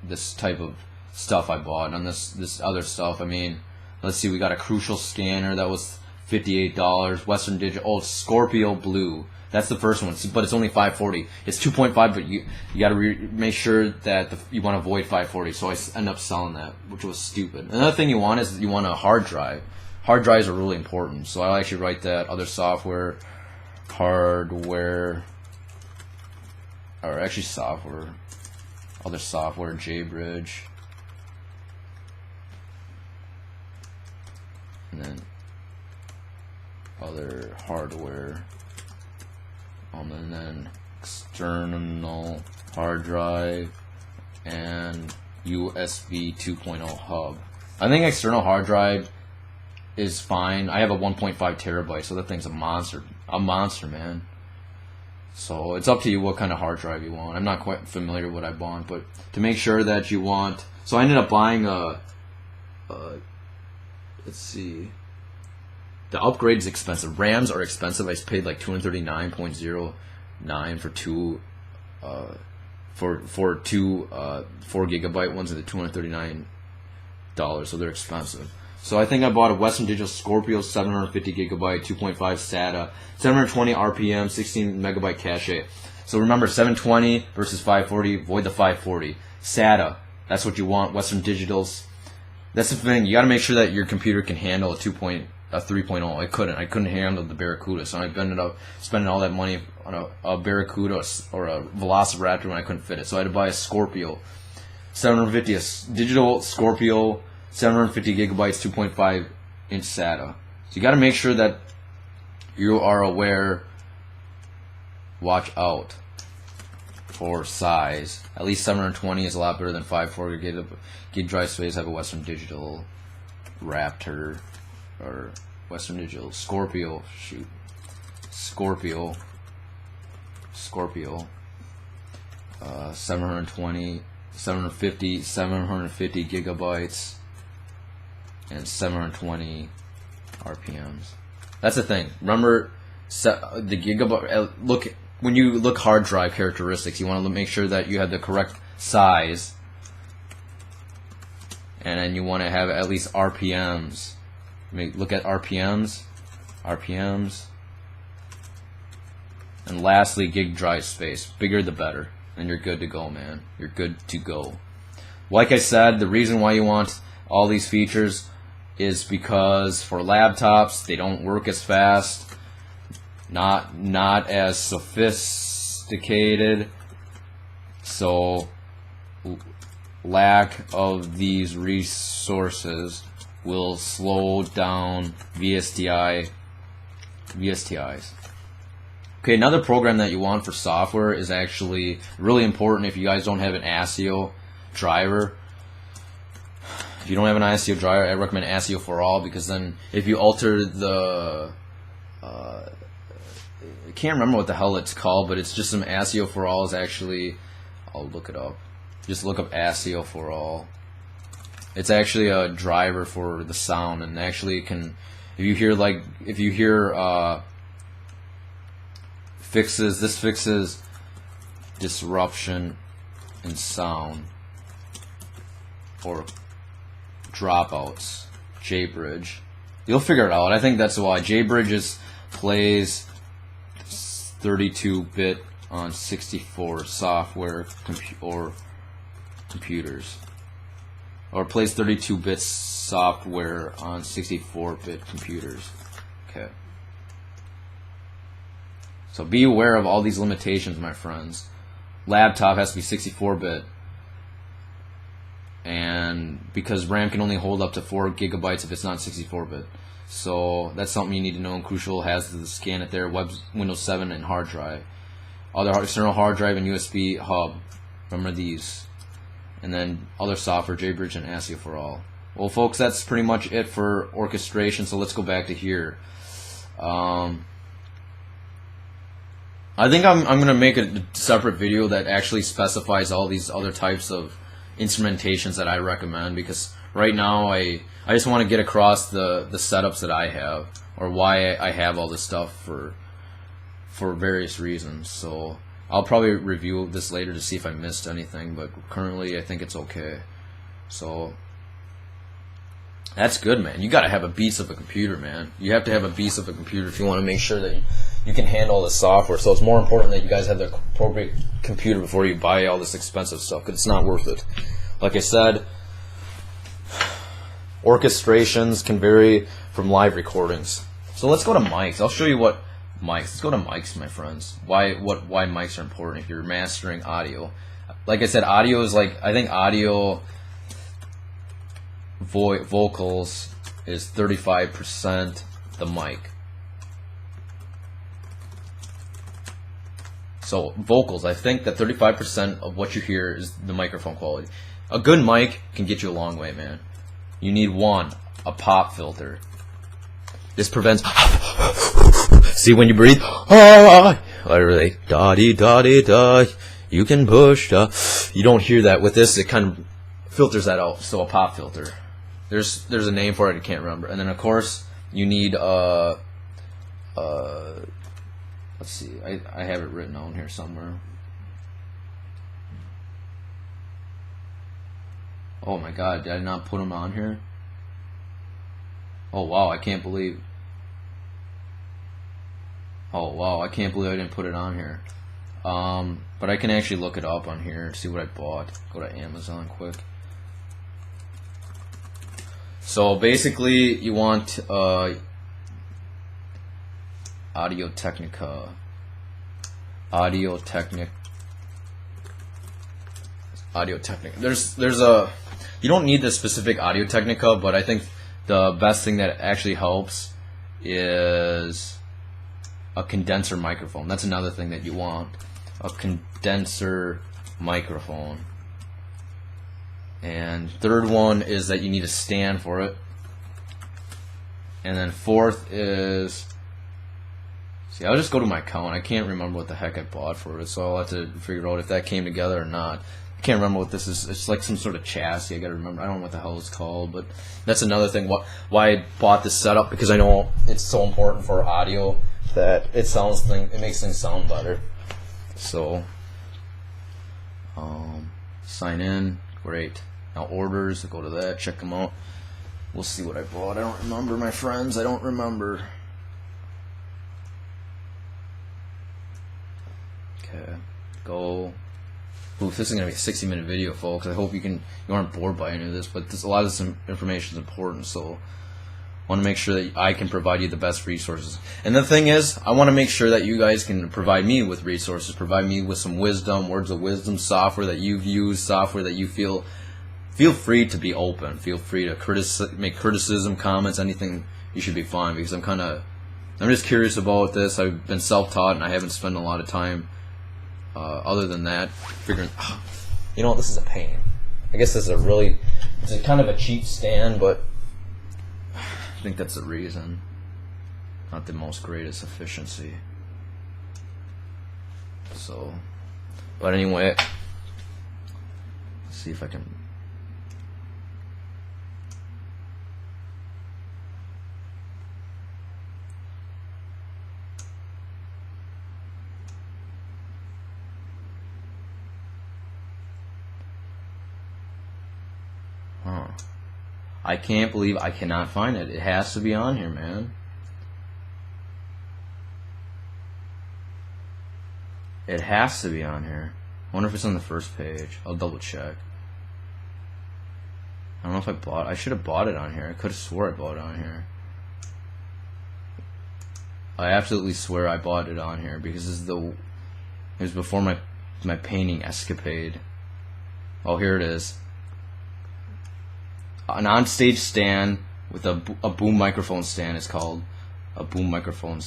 this type of stuff I bought. On this other stuff, I mean, let's see, we got a Crucial scanner that was $58. Western Digital. Oh, Scorpio Blue. That's the first one, but it's only $540. It's 2.5, but you got to make sure that you want to avoid $540. So I end up selling that, which was stupid. Another thing you want is you want a hard drive. Hard drives are really important. So I'll actually write that. Other software, hardware. Or actually software, other software, JBridge, and then other hardware, and then external hard drive, and USB 2.0 hub. I think external hard drive is fine. I have a 1.5 terabyte, so that thing's a monster, man. So it's up to you what kind of hard drive you want. I'm not quite familiar with what I bought, but to make sure that you want. So I ended up buying let's see. The upgrade is expensive. RAMs are expensive. I paid like $239.09 for two 4 gigabyte ones, at the $239. So they're expensive. So I think I bought a Western Digital Scorpio 750 gigabyte 2.5 SATA, 720 RPM, 16 megabyte cache. So remember, 720 versus 540. Avoid the 540. SATA. That's what you want. Western Digital's. That's the thing. You got to make sure that your computer can handle a 3.0. I couldn't handle the Barracuda, so I ended up spending all that money on a Barracuda or a Velociraptor when I couldn't fit it. So I had to buy a Scorpio 750, a digital Scorpio 750 gigabytes, 2.5 inch SATA. So you got to make sure that you are aware. Watch out for size. At least 720 is a lot better than 540 gig drive space. I have a Western Digital Raptor or Western Digital Scorpio. Shoot, Scorpio. 720, 750 gigabytes. And 720 RPMs. That's the thing. Remember, the gigabyte. Look, when you look hard drive characteristics, you want to make sure that you have the correct size, and then you want to have at least RPMs. Look at RPMs, and lastly, gig drive space. Bigger the better, and you're good to go, man. You're good to go. Like I said, the reason why you want all these features is because for laptops, they don't work as fast, not as sophisticated, so lack of these resources will slow down VSTIs. Okay, another program that you want for software is actually really important if you guys don't have an ASIO driver. If you don't have an ASIO driver, I recommend ASIO for all, because then if you alter the I can't remember what the hell it's called, but it's just some ASIO for all is actually, I'll look it up. Just look up ASIO for all. It's actually a driver for the sound, and actually it can, if you hear this fixes disruption in sound or dropouts, JBridge. You'll figure it out. I think that's why JBridge plays 32-bit on 64 software or computers, or plays 32-bit software on 64-bit computers. Okay. So be aware of all these limitations, my friends. Laptop has to be 64-bit, and because RAM can only hold up to 4 gigabytes if it's not 64-bit. So that's something you need to know, and Crucial has to scan it there. Windows 7 and hard drive. Other external hard drive and USB hub. Remember these. And then other software, JBridge and ASIO for all. Well, folks, that's pretty much it for orchestration, so let's go back to here. I think I'm going to make a separate video that actually specifies all these other types of instrumentations that I recommend, because right now I just want to get across the setups that I have, or why I have all this stuff for various reasons. So I'll probably review this later to see if I missed anything, but currently I think it's okay. So that's good, man. You got to have a beast of a computer, man. You have to have a beast of a computer if you want to make sure that you can handle the software. So it's more important that you guys have the appropriate computer before you buy all this expensive stuff, because it's not worth it. Like I said, orchestrations can vary from live recordings. So let's go to mics. I'll show you what mics. Let's go to mics, my friends. Why mics are important if you're mastering audio. Like I said, audio is like, I think audio vocals is 35% the mic. So vocals, I think that 35% of what you hear is the microphone quality. A good mic can get you a long way, man. You need a pop filter. This prevents. See when you breathe, literally, da-dee-da-dee-da, you can push, you don't hear that. With this, it kind of filters that out. So a pop filter. There's a name for it, I can't remember. And then of course you need let's see, I have it written on here somewhere. Oh my god, did I not put them on here? Oh wow, I can't believe. Oh wow, I can't believe I didn't put it on here. But I can actually look it up on here and see what I bought. Go to Amazon quick. So basically, you want Audio-Technica. There's a, you don't need the specific Audio-Technica, but I think the best thing that actually helps is a condenser microphone. That's another thing that you want. A condenser microphone. And third one is that you need a stand for it. And then fourth is, see, I'll just go to my account. I can't remember what the heck I bought for it, so I'll have to figure out if that came together or not. I can't remember what this is. It's like some sort of chassis. I gotta remember. I don't know what the hell it's called, but that's another thing. Why I bought this setup, because I know it's so important for audio that it makes things sound better. So, sign in, great. Now orders, go to that, check them out. We'll see what I bought. I don't remember, my friends. I don't remember. Okay, go. Oof, this is gonna be a 60-minute video, folks. I hope you aren't bored by any of this, but a lot of this information is important, so I want to make sure that I can provide you the best resources. And the thing is, I want to make sure that you guys can provide me with resources, provide me with some wisdom, words of wisdom, software that you've used, software that you feel free to be open. Feel free to make criticism, comments, anything. You should be fine, because I'm just curious about this. I've been self-taught, and I haven't spent a lot of time other than that figuring. You know, this is a pain. I guess it's a kind of a cheap stand, but I think that's the reason. Not the most greatest efficiency. So, but anyway, let's see if I can. I can't believe I cannot find it. It has to be on here, man. It has to be on here. I wonder if it's on the first page. I'll double check. I don't know if I should have bought it on here. I could have swore I bought it on here. I absolutely swear I bought it on here, because it was before my painting escapade. Oh, here it is. An on-stage stand with a boom microphone stand is called a boom microphone.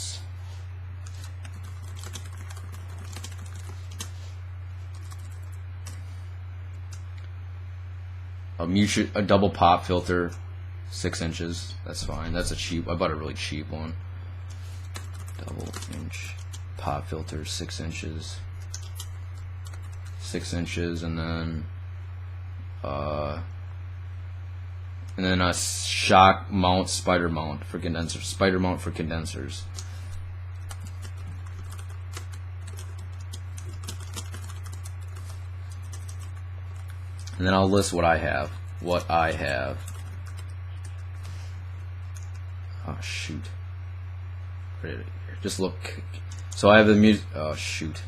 A double pop filter, 6 inches. That's fine. That's I bought a really cheap one. Double inch pop filter, 6 inches. 6 inches, and then a shock mount, spider mount for condensers. Spider mount for condensers. And then I'll list what I have. Oh shoot. Just look. So I have the music. Oh shoot.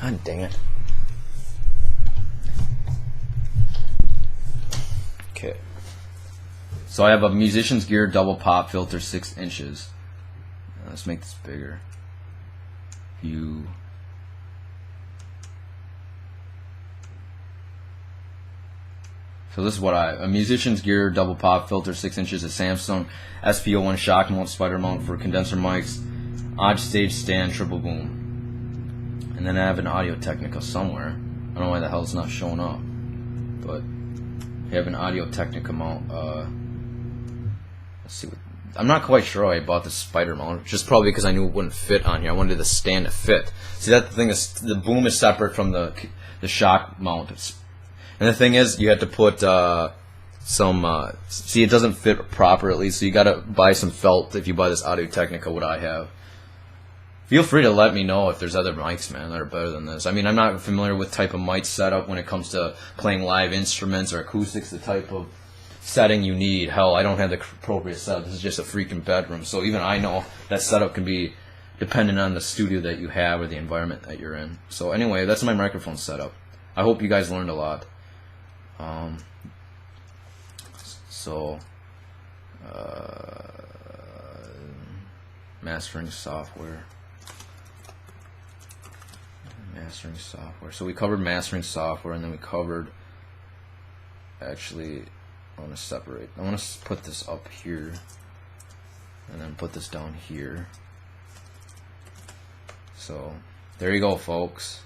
God dang it. Okay. So I have a musician's gear double pop filter, 6 inches. Let's make this bigger. View. So this is what a musician's gear double pop filter, 6 inches, a Samsung SP01 shock mount, spider mount for condenser mics, odd stage stand, triple boom. And then I have an Audio Technica somewhere. I don't know why the hell it's not showing up, but I have an Audio Technica mount. Let's see. I'm not quite sure why I bought this spider mount. Just probably because I knew it wouldn't fit on here. I wanted the stand to fit. See, that the thing is, the boom is separate from the shock mount. And the thing is, you have to put see, it doesn't fit properly, so you gotta buy some felt if you buy this Audio Technica, what I have. Feel free to let me know if there's other mics, man, that are better than this. I mean, I'm not familiar with type of mic setup when it comes to playing live instruments or acoustics, the type of setting you need. Hell, I don't have the appropriate setup. This is just a freaking bedroom, so even I know that setup can be dependent on the studio that you have or the environment that you're in. So anyway, that's my microphone setup. I hope you guys learned a lot. Mastering software. So we covered mastering software, and then we covered, actually, I want to put this up here, and then put this down here. So there you go, folks.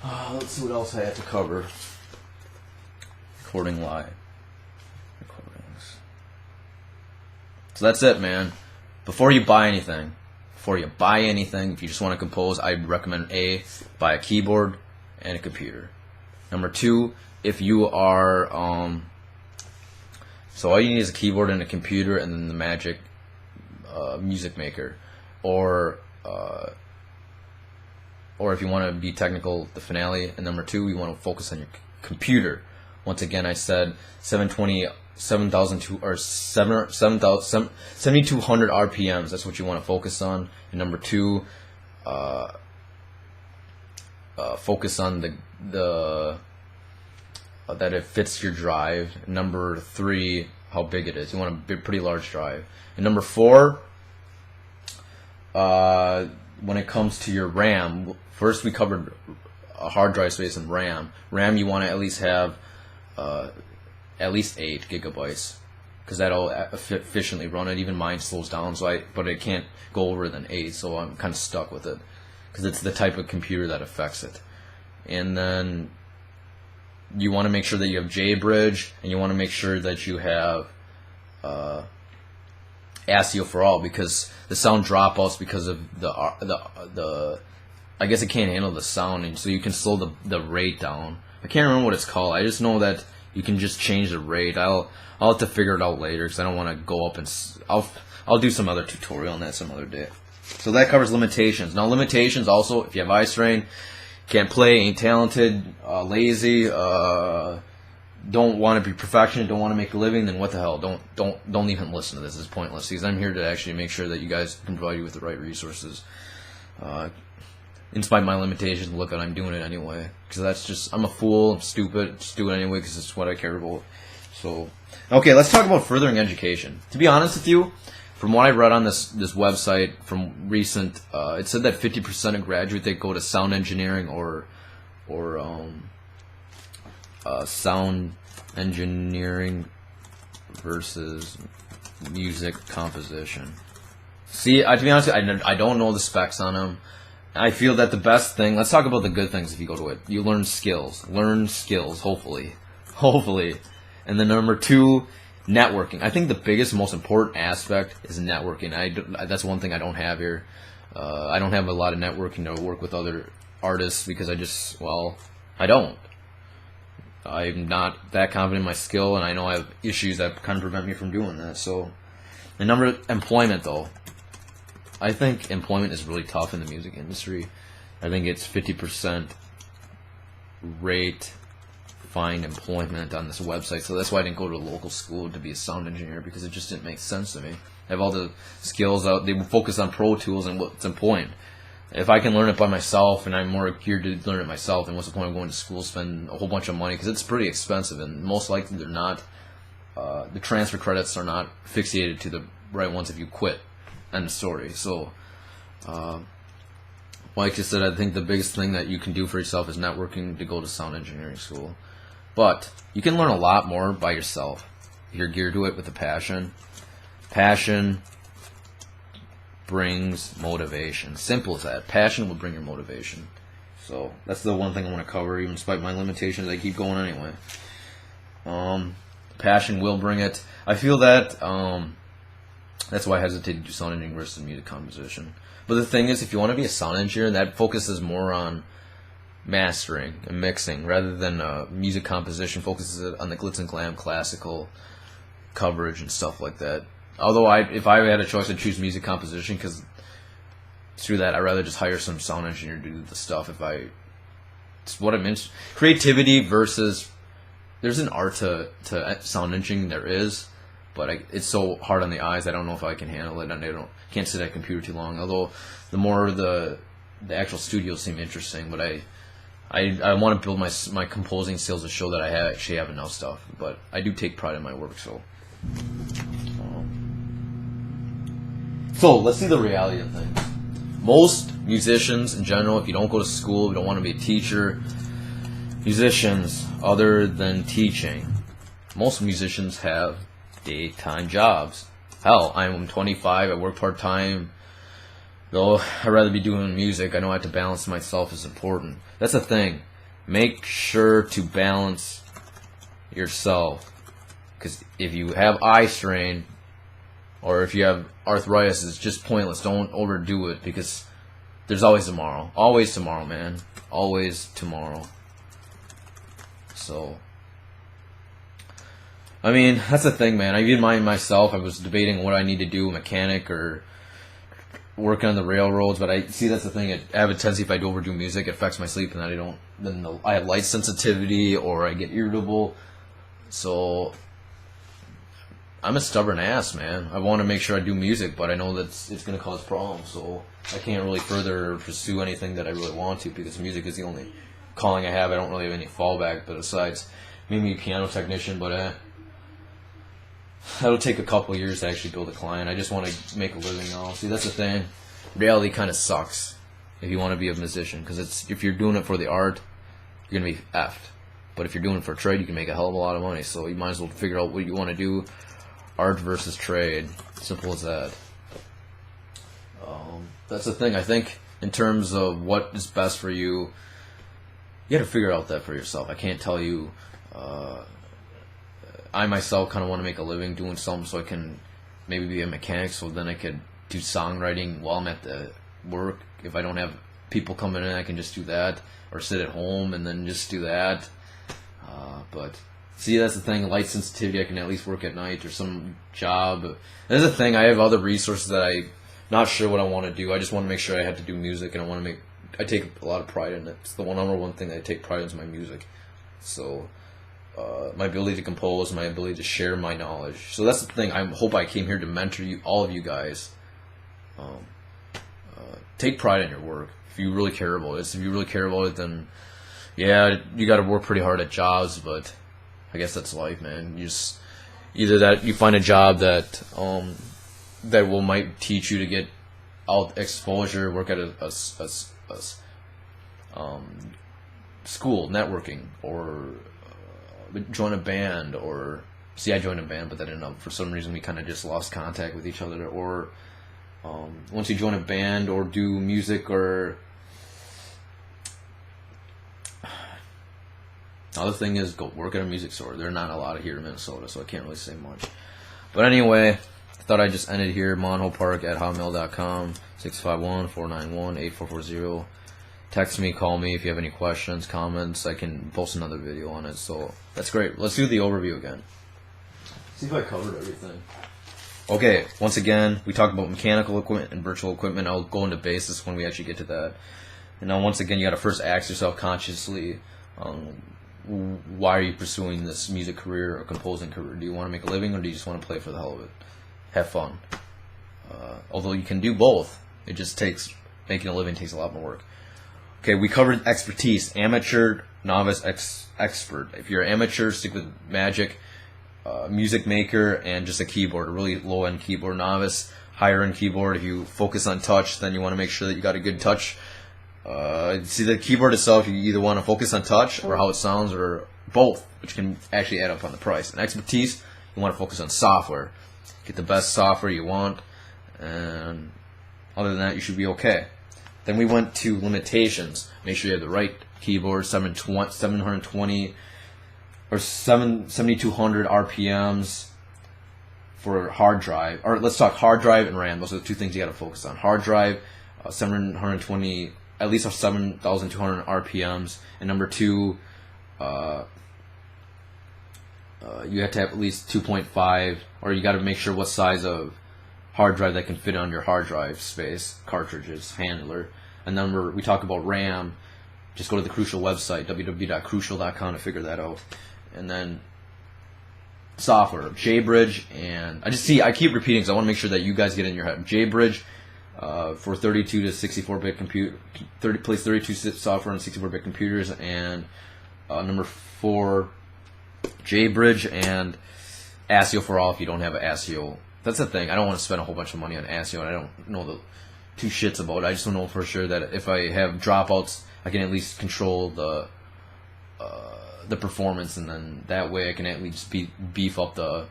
Let's see what else I have to cover. Recording live. Recordings. So that's it, man. Before you buy anything, if you just want to compose, I'd recommend buy a keyboard, and a computer. Number 2, if you are so all you need is a keyboard and a computer, and then the Magic Music Maker, or if you want to be technical, the Finale. And number 2, you want to focus on your computer. Once again, I said 7,200 RPMs. That's what you want to focus on. And number 2, focus on the that it fits your drive. Number 3, how big it is. You want a pretty large drive. And number 4, when it comes to your RAM, first we covered a hard drive space and RAM. RAM, you want to at least have at least 8 gigabytes, because that'll efficiently run it. Even mine slows down, but it can't go over than 8, so I'm kind of stuck with it, because it's the type of computer that affects it. And then you want to make sure that you have JBridge, and you want to make sure that you have ASIO for all, because the sound dropouts, because of the I guess it can't handle the sound, and so you can slow the rate down. I can't remember what it's called. I just know that you can just change the rate. I'll have to figure it out later, because I don't want to go up and I'll do some other tutorial on that some other day. So that covers limitations. Now limitations also, if you have eye strain, can't play, ain't talented, lazy, don't want to be perfectionist, don't want to make a living, then what the hell? Don't even listen to this. It's pointless, because I'm here to actually make sure that you guys can provide you with the right resources. In spite of my limitations, look at I'm doing it anyway, because that's just, I'm a fool, I'm stupid, just do it anyway because it's what I care about. So, okay, let's talk about furthering education. To be honest with you, from what I read on this website from recent, it said that 50% of graduates, they go to sound engineering or sound engineering versus music composition. See, to be honest, I don't know the specs on them. I feel that the best thing, let's talk about the good things if you go to it. You learn skills, hopefully. And then number 2, networking. I think the biggest, most important aspect is networking. That's one thing I don't have here. I don't have a lot of networking to work with other artists, because I don't. I'm not that confident in my skill, and I know I have issues that kind of prevent me from doing that. So, and employment though. I think employment is really tough in the music industry. I think it's 50% rate find employment on this website, so that's why I didn't go to a local school to be a sound engineer, because it just didn't make sense to me. I have all the skills out. They focus on Pro Tools and what's important. If I can learn it by myself, and I'm more geared to learn it myself, then what's the point of going to school, spend a whole bunch of money, because it's pretty expensive, and most likely they're not. The transfer credits are not fixated to the right ones if you quit. End of story. So, like I said, I think the biggest thing that you can do for yourself is networking to go to sound engineering school. But you can learn a lot more by yourself if you're geared to it with a passion. Passion brings motivation. Simple as that. Passion will bring your motivation. So that's the one thing I want to cover, even despite my limitations. I keep going anyway. Passion will bring it. I feel that that's why I hesitate to do sound engineering versus music composition. But the thing is, if you want to be a sound engineer, that focuses more on mastering and mixing, rather than music composition focuses on the glitz and glam, classical coverage and stuff like that. Although if I had a choice, I'd choose music composition, because through that I'd rather just hire some sound engineer to do the stuff. It's what I meant. Creativity versus, there's an art to sound engineering, there is. But it's so hard on the eyes, I don't know if I can handle it, and can't sit at a computer too long. Although the more the actual studios seem interesting, but I want to build my composing skills to show that I actually have enough stuff. But I do take pride in my work, so let's see the reality of things. Most musicians in general, if you don't go to school, you don't want to be a teacher, musicians, other than teaching, most musicians have daytime jobs. Hell, I'm 25, I work part-time. Though I'd rather be doing music, I know I have to balance myself is important. That's the thing. Make sure to balance yourself. Because if you have eye strain, or if you have arthritis, it's just pointless. Don't overdo it, because there's always tomorrow. Always tomorrow, man. Always tomorrow. So, I mean, that's the thing, man. I even myself, I was debating what I need to do, mechanic or working on the railroads, but I see that's the thing. I have a tendency if I overdo music, it affects my sleep, and then I have light sensitivity or I get irritable. So I'm a stubborn ass, man. I want to make sure I do music, but I know that it's going to cause problems, so I can't really further pursue anything that I really want to because music is the only calling I have. I don't really have any fallback, but besides maybe a piano technician, but that'll take a couple of years to actually build a client. I just want to make a living now. See, that's the thing. Reality kind of sucks if you want to be a musician, because if you're doing it for the art, you're going to be effed. But if you're doing it for trade, you can make a hell of a lot of money. So you might as well figure out what you want to do. Art versus trade. Simple as that. That's the thing. I think in terms of what is best for you, you got to figure out that for yourself. I can't tell you. I myself kind of want to make a living doing something so I can maybe be a mechanic, so then I could do songwriting while I'm at the work. If I don't have people coming in, I can just do that, or sit at home and then just do that. But see, that's the thing. Light sensitivity, I can at least work at night or some job. That's the thing. I have other resources that I'm not sure what I want to do. I just want to make sure I have to do music, and I take a lot of pride in it. It's the number one thing that I take pride in is my music. So my ability to compose, my ability to share my knowledge. So that's the thing. I hope I came here to mentor you, all of you guys. Take pride in your work if you really care about it. If you really care about it, then yeah, you got to work pretty hard at jobs, but I guess that's life, man. You just either that you find a job that might teach you to get out exposure, work at a school, networking, or join a band, or see, I joined a band, but that ended up for some reason we kind of just lost contact with each other. Or once you join a band or do music, or another thing is go work at a music store. There are not a lot of here in Minnesota, so I can't really say much. But anyway, I thought I'd just end it here. monhopark@hotmail.com, 651-491-8440. Text me, call me if you have any questions, comments. I can post another video on it. So that's great. Let's do the overview again. See if I covered everything. Okay, once again, we talked about mechanical equipment and virtual equipment. I'll go into basis when we actually get to that. And now, once again, you got to first ask yourself consciously, why are you pursuing this music career or composing career? Do you want to make a living, or do you just want to play for the hell of it? Have fun. Although you can do both, it just takes, making a living takes a lot more work. Okay, we covered expertise, amateur, novice, expert. If you're amateur, stick with Magic, music maker, and just a keyboard, a really low-end keyboard. Novice, higher-end keyboard. If you focus on touch, then you want to make sure that you got a good touch. See, the keyboard itself, you either want to focus on touch or how it sounds, or both, which can actually add up on the price. And expertise, you want to focus on software. Get the best software you want, and other than that, you should be okay. Then we went to limitations. Make sure you have the right keyboard, 720 or 7200 RPMs for hard drive. Or let's talk hard drive and RAM. Those are the two things you got to focus on. Hard drive, 720, at least 7,200 RPMs. And number two, you have to have at least 2.5, or you got to make sure what size of hard drive that can fit on your hard drive space, cartridges, handler. And then we talk about RAM. Just go to the Crucial website, www.crucial.com, to figure that out. And then software, JBridge, and I keep repeating because I want to make sure that you guys get in your head. JBridge for 32 to 64-bit computer, plays 32 software on 64-bit computers, and number 4, JBridge, and ASIO for all if you don't have an ASIO. That's the thing. I don't want to spend a whole bunch of money on ASIO, and I don't know the two shits about it. I just don't know for sure that if I have dropouts, I can at least control the performance, and then that way I can at least beef up the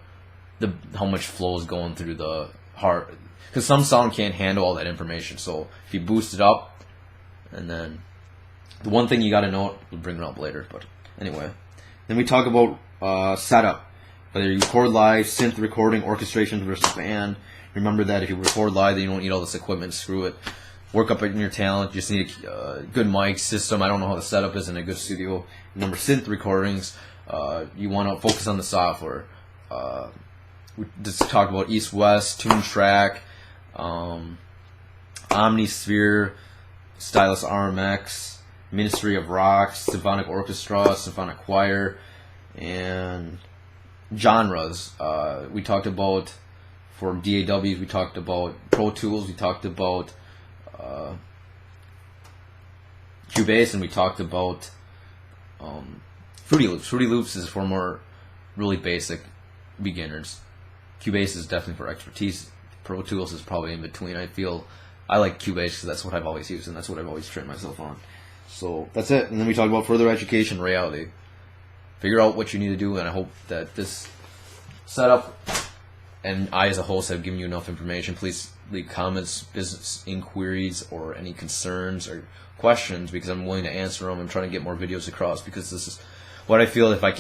how much flow is going through the heart, because some sound can't handle all that information. So if you boost it up, and then the one thing you got to know, we'll bring it up later. But anyway, then we talk about setup. Whether you record live, synth recording, orchestration versus band. Remember that if you record live, then you don't need all this equipment. Screw it. work up in your talent. You just need a good mic system. I don't know how the setup is in a good studio. Number synth recordings. You want to focus on the software. We just talked about East-West, Toontrack, Omnisphere, Stylus RMX, Ministry of Rocks, Symphonic Orchestra, Symphonic Choir, and genres. We talked about, for DAWs, we talked about Pro Tools, we talked about Cubase, and we talked about Fruity Loops. Fruity Loops is for more really basic beginners. Cubase is definitely for expertise. Pro Tools is probably in between. I like Cubase because that's what I've always used and that's what I've always trained myself on. So that's it. And then we talk about further education, reality. Figure out what you need to do, and I hope that this setup and I as a host have given you enough information. Please leave comments, business inquiries, or any concerns or questions, because I'm willing to answer them. I'm trying to get more videos across because this is what I feel. If I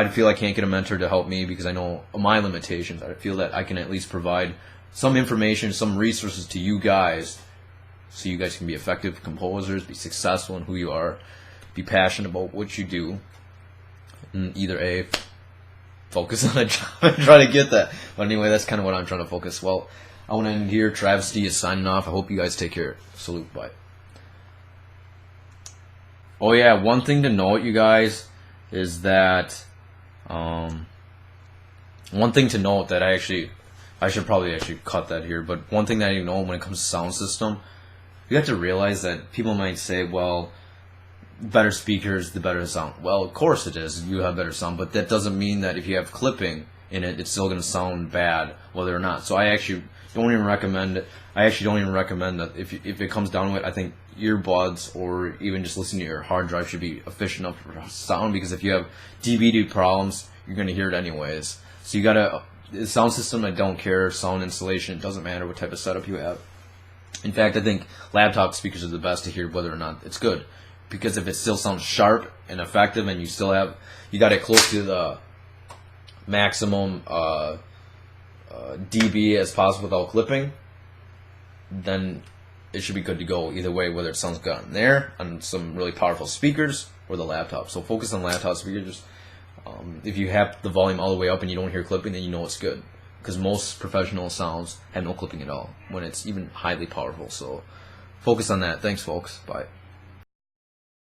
feel I can't get a mentor to help me because I know my limitations, I feel that I can at least provide some information, some resources to you guys, so you guys can be effective composers, be successful in who you are, be passionate about what you do, and either A, focus on a job and try to get that. But anyway, that's kind of what I'm trying to focus. Well, I want to end here. Travesty is signing off. I hope you guys take care. Salute. Bye. Oh yeah, one thing to note, you guys, is that one thing to note that I should probably actually cut that here, but one thing that I know when it comes to sound system, you have to realize that people might say, well, better speakers, the better sound. Well, of course it is. You have better sound, but that doesn't mean that if you have clipping in it, it's still going to sound bad, whether or not. So I actually don't even recommend it. That if it comes down to it, I think earbuds or even just listening to your hard drive should be efficient enough for sound, because if you have DVD problems, you're going to hear it anyways. So you gotta, the sound system, I don't care, sound installation, it doesn't matter what type of setup you have. In fact, I think laptop speakers are the best to hear whether or not it's good, because if it still sounds sharp and effective and you got it close to the maximum dB as possible without clipping, then it should be good to go either way, whether it sounds good on there, on some really powerful speakers, or the laptop. So focus on laptop speakers. If you have the volume all the way up and you don't hear clipping, then you know it's good, because most professional sounds have no clipping at all when it's even highly powerful. So focus on that. Thanks, folks. Bye.